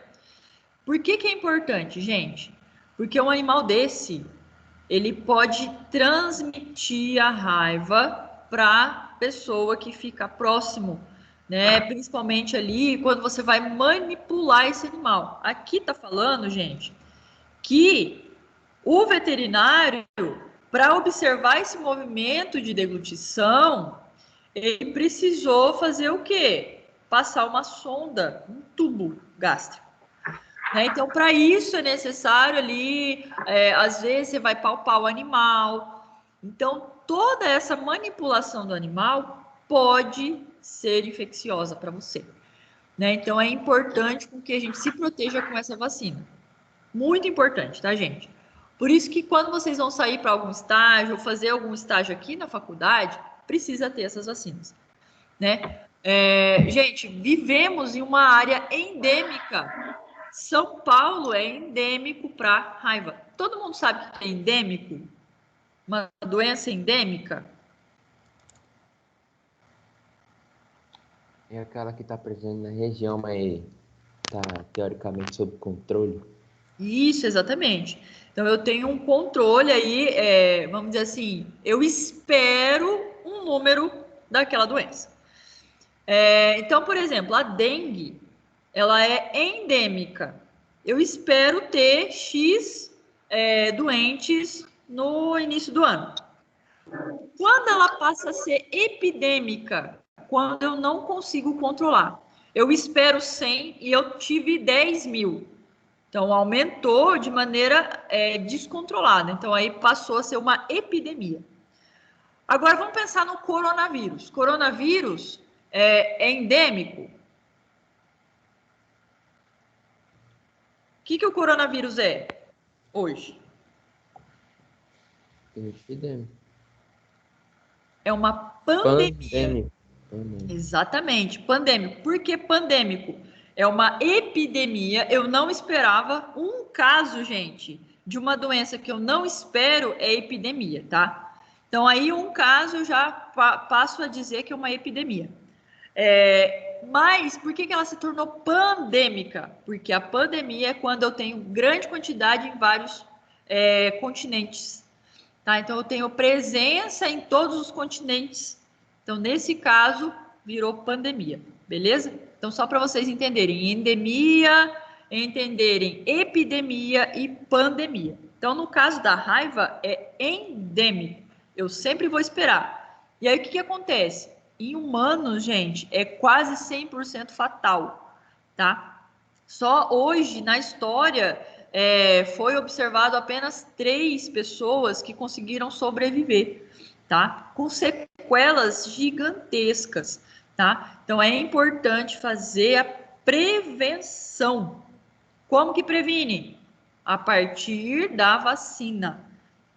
[SPEAKER 2] Por que é importante, gente? Porque um animal desse, ele pode transmitir a raiva para a pessoa que fica próximo, né? Principalmente ali quando você vai manipular esse animal. Aqui tá falando, gente, que o veterinário, para observar esse movimento de deglutição, ele precisou fazer o quê? Passar uma sonda, um tubo gástrico. Né? Então, para isso é necessário ali, às vezes você vai palpar o animal. Então, toda essa manipulação do animal pode ser infecciosa para você. Né? Então, é importante que a gente se proteja com essa vacina. Muito importante, tá, gente? Por isso que quando vocês vão sair para algum estágio ou fazer algum estágio aqui na faculdade, precisa ter essas vacinas, né? Gente, vivemos em uma área endêmica. São Paulo é endêmico para raiva. Todo mundo sabe que é endêmico? Uma doença endêmica?
[SPEAKER 6] É aquela que está presente na região, mas está teoricamente sob controle.
[SPEAKER 2] Isso, exatamente. Então, eu tenho um controle aí, vamos dizer assim, eu espero um número daquela doença. Então, por exemplo, a dengue, ela é endêmica. Eu espero ter X doentes no início do ano. Quando ela passa a ser epidêmica, quando eu não consigo controlar, eu espero 100 e eu tive 10 mil. Então, aumentou de maneira descontrolada. Então, aí passou a ser uma epidemia. Agora, vamos pensar no coronavírus. Coronavírus é endêmico? O que o coronavírus é hoje?
[SPEAKER 6] Epidêmico.
[SPEAKER 2] É uma pandemia.
[SPEAKER 6] Pandêmico.
[SPEAKER 2] Exatamente, pandêmico. Por que pandêmico? É uma epidemia. Eu não esperava um caso, gente, de uma doença que eu não espero é epidemia, tá? Então, aí um caso eu já passo a dizer que é uma epidemia. Mas por que ela se tornou pandêmica? Porque a pandemia é quando eu tenho grande quantidade em vários continentes. Tá? Então, eu tenho presença em todos os continentes. Então, nesse caso, virou pandemia, beleza? Então, só para vocês entenderem, endemia, entenderem epidemia e pandemia. Então, no caso da raiva, é endêmico. Eu sempre vou esperar. E aí, o que acontece? Em humanos, gente, é quase 100% fatal, tá? Só hoje, na história, foi observado apenas 3 pessoas que conseguiram sobreviver, tá? Com sequelas gigantescas, tá? Então, é importante fazer a prevenção. Como que previne? A partir da vacina,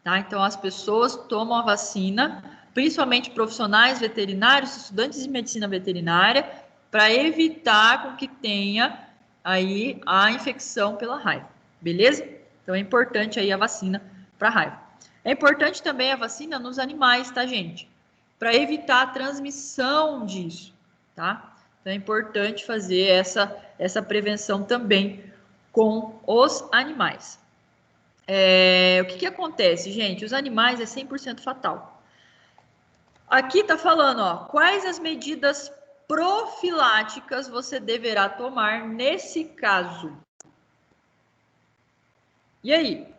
[SPEAKER 2] tá? Então, as pessoas tomam a vacina, principalmente profissionais veterinários, estudantes de medicina veterinária, para evitar com que tenha aí a infecção pela raiva, beleza? Então, é importante aí a vacina para raiva. É importante também a vacina nos animais, tá, gente? Para evitar a transmissão disso, tá? Então, é importante fazer essa prevenção também com os animais. O que acontece, gente? Os animais é 100% fatal. Aqui tá falando, ó, quais as medidas profiláticas você deverá tomar nesse caso. E aí?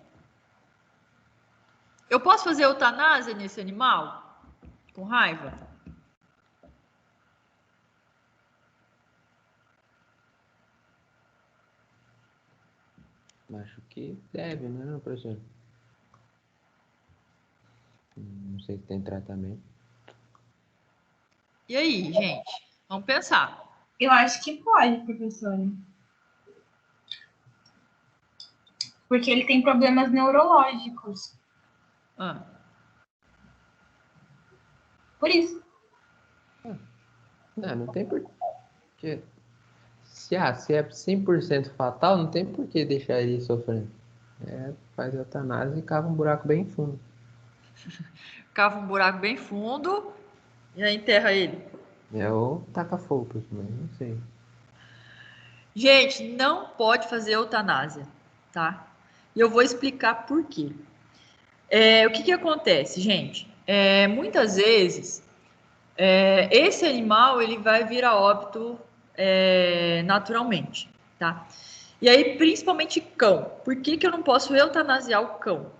[SPEAKER 2] Eu posso fazer eutanásia nesse animal? Com raiva?
[SPEAKER 6] Acho que deve, né, professor? Não sei se tem tratamento.
[SPEAKER 2] E aí, gente? Vamos pensar.
[SPEAKER 1] Eu acho que pode, professora. Porque ele tem problemas neurológicos. Por isso.
[SPEAKER 6] Não tem porquê. Se é 100% fatal, não tem por que deixar ele sofrendo. Faz eutanásia e cava um buraco bem fundo.
[SPEAKER 2] Cava um buraco bem fundo e aí enterra ele.
[SPEAKER 6] Ou taca fogo, mas não sei.
[SPEAKER 2] Gente, não pode fazer eutanásia, tá? E eu vou explicar por quê. O que acontece, gente? Muitas vezes, esse animal ele vai vir a óbito naturalmente, tá? E aí, principalmente cão. Por que eu não posso eutanasiar o cão?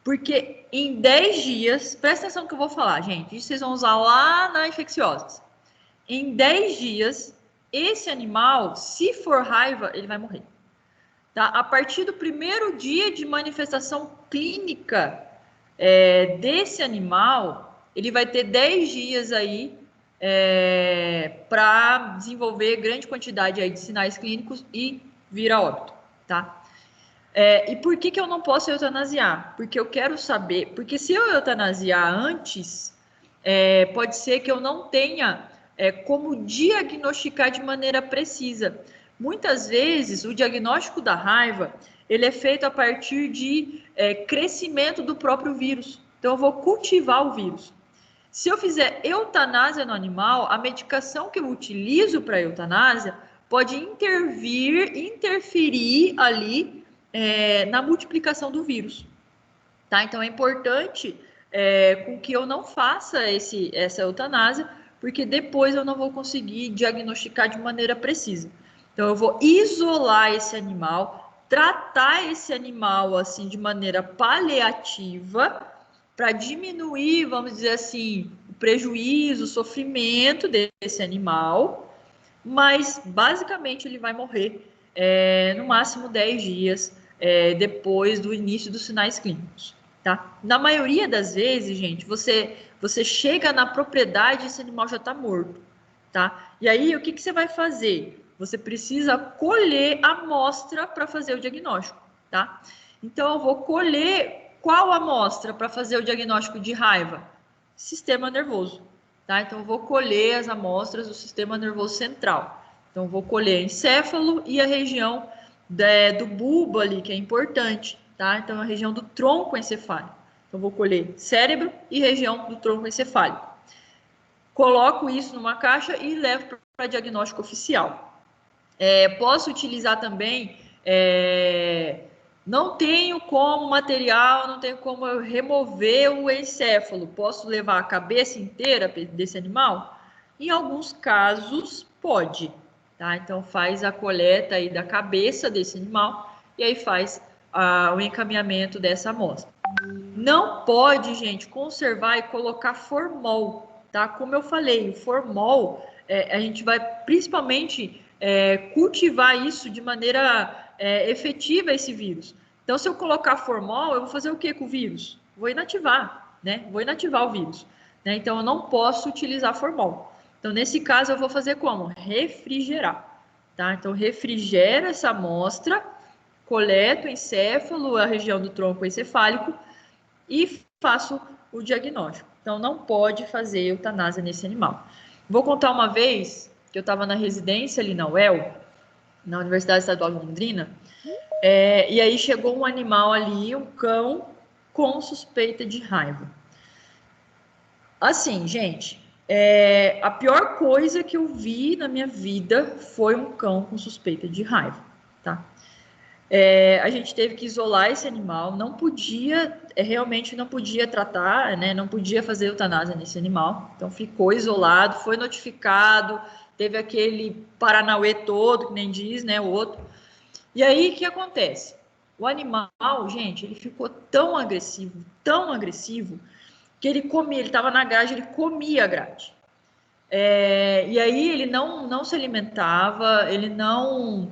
[SPEAKER 2] Porque em 10 dias, presta atenção no que eu vou falar, gente. Isso vocês vão usar lá na Infecciosas. Em 10 dias, esse animal, se for raiva, ele vai morrer. Tá? A partir do primeiro dia de manifestação clínica desse animal, ele vai ter 10 dias aí para desenvolver grande quantidade aí de sinais clínicos e vir a óbito, tá? E por que eu não posso eutanasiar? Porque eu quero saber, porque se eu eutanasiar antes, pode ser que eu não tenha como diagnosticar de maneira precisa. Muitas vezes, o diagnóstico da raiva, ele é feito a partir de crescimento do próprio vírus. Então, eu vou cultivar o vírus. Se eu fizer eutanásia no animal, a medicação que eu utilizo para eutanásia pode interferir ali na multiplicação do vírus. Tá? Então, é importante com que eu não faça essa eutanásia, porque depois eu não vou conseguir diagnosticar de maneira precisa. Então, eu vou isolar esse animal, tratar esse animal assim de maneira paliativa, para diminuir, vamos dizer assim, o prejuízo, o sofrimento desse animal, mas basicamente ele vai morrer no máximo 10 dias depois do início dos sinais clínicos. Tá? Na maioria das vezes, gente, você chega na propriedade e esse animal já está morto. Tá? E aí, o que você vai fazer? Você precisa colher a amostra para fazer o diagnóstico. Tá? Então, eu vou colher qual amostra para fazer o diagnóstico de raiva? Sistema nervoso. Tá? Então, eu vou colher as amostras do sistema nervoso central. Então, eu vou colher encéfalo e a região do bulbo ali, que é importante. Tá? Então, a região do tronco encefálico. Então, eu vou colher cérebro e região do tronco encefálico. Coloco isso numa caixa e levo para diagnóstico oficial. Posso utilizar também... não tenho como material, não tenho como eu remover o encéfalo. Posso levar a cabeça inteira desse animal? Em alguns casos, pode. Tá? Então, faz a coleta aí da cabeça desse animal e aí faz o encaminhamento dessa amostra. Não pode, gente, conservar e colocar formol. Tá? Como eu falei, o formol, a gente vai principalmente cultivar isso de maneira... efetiva esse vírus. Então, se eu colocar formol, eu vou fazer o que com o vírus? Vou inativar, né? Vou inativar o vírus. Né? Então, eu não posso utilizar formol. Então, nesse caso, eu vou fazer como? Refrigerar. Tá? Então, refrigero essa amostra, coleto o encéfalo, a região do tronco encefálico e faço o diagnóstico. Então, não pode fazer eutanásia nesse animal. Vou contar uma vez que eu estava na residência ali na UEL, na Universidade Estadual de Londrina, e aí chegou um animal ali, um cão, com suspeita de raiva. Assim, gente, a pior coisa que eu vi na minha vida foi um cão com suspeita de raiva, tá? A gente teve que isolar esse animal, não podia, realmente não podia tratar, né? Não podia fazer eutanásia nesse animal, então ficou isolado, foi notificado, teve aquele paranauê todo, que nem diz, né, o outro. E aí, o que acontece? O animal, gente, ele ficou tão agressivo, que ele comia, ele estava na grade, ele comia a grade. E aí, ele não se alimentava, ele não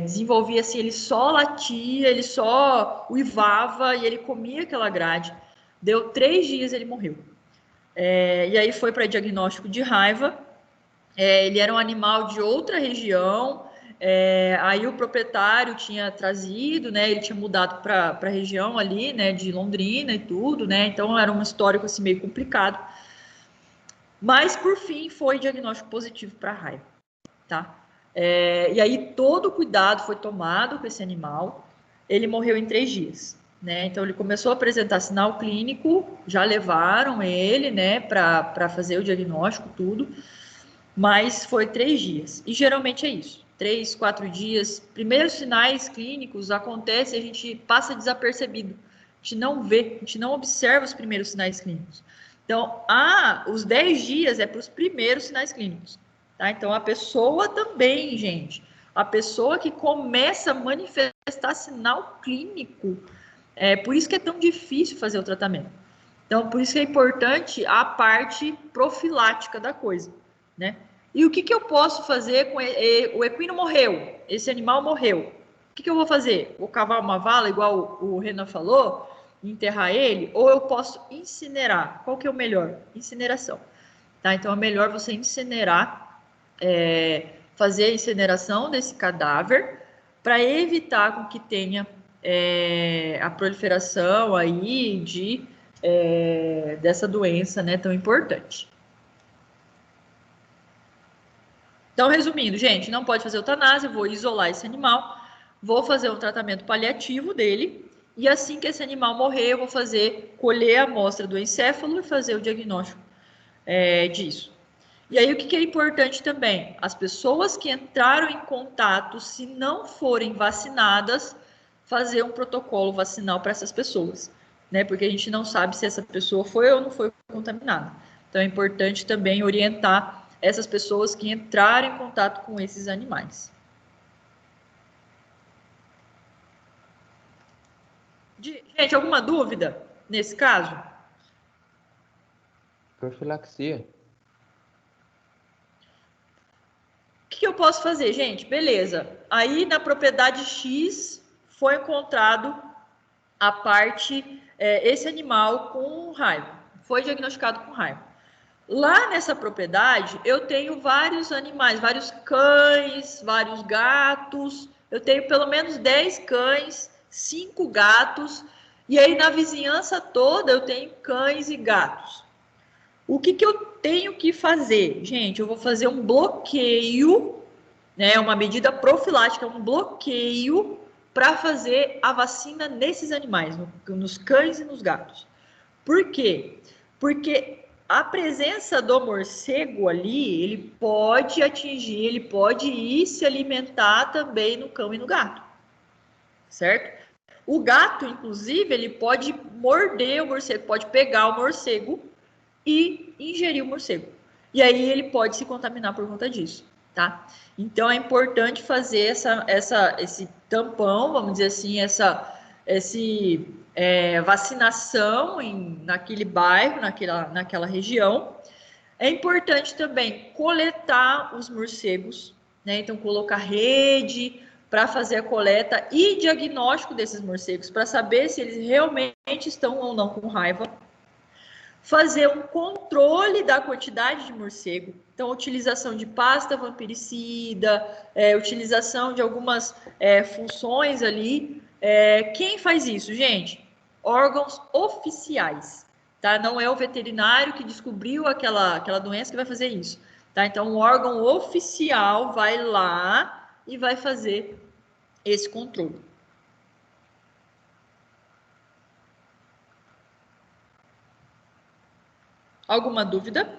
[SPEAKER 2] desenvolvia assim, ele só latia, ele só uivava e ele comia aquela grade. Deu 3 dias, ele morreu. E aí, foi para diagnóstico de raiva. Ele era um animal de outra região, aí o proprietário tinha trazido, né, ele tinha mudado para a região ali, né, de Londrina e tudo, né, então era um histórico assim meio complicado, mas por fim foi diagnóstico positivo para raiva, tá? E aí todo o cuidado foi tomado com esse animal, ele morreu em 3 dias, né, então ele começou a apresentar sinal clínico, já levaram ele, né, para fazer o diagnóstico, tudo, mas foi 3 dias, e geralmente é isso, 3, 4 dias, primeiros sinais clínicos acontecem, a gente passa desapercebido, a gente não vê, a gente não observa os primeiros sinais clínicos. Então, os 10 dias é para os primeiros sinais clínicos, tá? Então, a pessoa também, gente, a pessoa que começa a manifestar sinal clínico, por isso que é tão difícil fazer o tratamento. Então, por isso que é importante a parte profilática da coisa, né? E o que eu posso fazer com o equino morreu, esse animal morreu? O que eu vou fazer? Vou cavar uma vala, igual o Renan falou, enterrar ele? Ou eu posso incinerar? Qual que é o melhor? Incineração. Tá? Então, é melhor você incinerar, fazer a incineração desse cadáver, para evitar com que tenha a proliferação aí dessa doença, né, tão importante. Então, resumindo, gente, não pode fazer eutanásia, eu vou isolar esse animal, vou fazer um tratamento paliativo dele, e assim que esse animal morrer, eu vou colher a amostra do encéfalo e fazer o diagnóstico disso. E aí, o que é importante também? As pessoas que entraram em contato, se não forem vacinadas, fazer um protocolo vacinal para essas pessoas, né? Porque a gente não sabe se essa pessoa foi ou não foi contaminada. Então, é importante também orientar essas pessoas que entraram em contato com esses animais. Gente, alguma dúvida nesse caso?
[SPEAKER 6] Profilaxia.
[SPEAKER 2] O que eu posso fazer, gente? Beleza. Aí na propriedade X foi encontrado esse animal com raiva. Foi diagnosticado com raiva. Lá nessa propriedade, eu tenho vários animais, vários cães, vários gatos. Eu tenho pelo menos 10 cães, 5 gatos. E aí, na vizinhança toda, eu tenho cães e gatos. O que eu tenho que fazer? Gente, eu vou fazer um bloqueio, né? Uma medida profilática, um bloqueio para fazer a vacina nesses animais, nos cães e nos gatos. Por quê? Porque a presença do morcego ali, ele pode ir se alimentar também no cão e no gato, certo? O gato, inclusive, ele pode morder o morcego, pode pegar o morcego e ingerir o morcego. E aí ele pode se contaminar por conta disso, tá? Então é importante fazer esse tampão, vamos dizer assim, vacinação naquele bairro, naquela região. É importante também coletar os morcegos, né? Então, colocar rede para fazer a coleta e diagnóstico desses morcegos, para saber se eles realmente estão ou não com raiva. Fazer um controle da quantidade de morcego. Então, utilização de pasta vampiricida, utilização de algumas funções ali. Quem faz isso, gente? Órgãos oficiais, tá? Não é o veterinário que descobriu aquela doença que vai fazer isso, tá? Então, um órgão oficial vai lá e vai fazer esse controle. Alguma dúvida?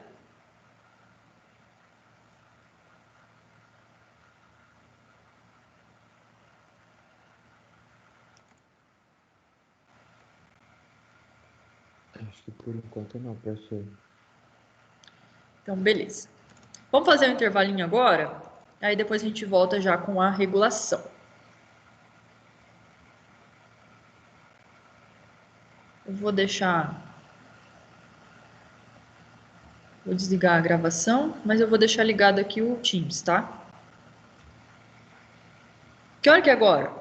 [SPEAKER 6] Acho que por enquanto não, professor.
[SPEAKER 2] Então, beleza. Vamos fazer um intervalinho agora, aí depois a gente volta já com a regulação. Eu vou desligar a gravação, mas eu vou deixar ligado aqui o Teams, tá? Que hora que é agora?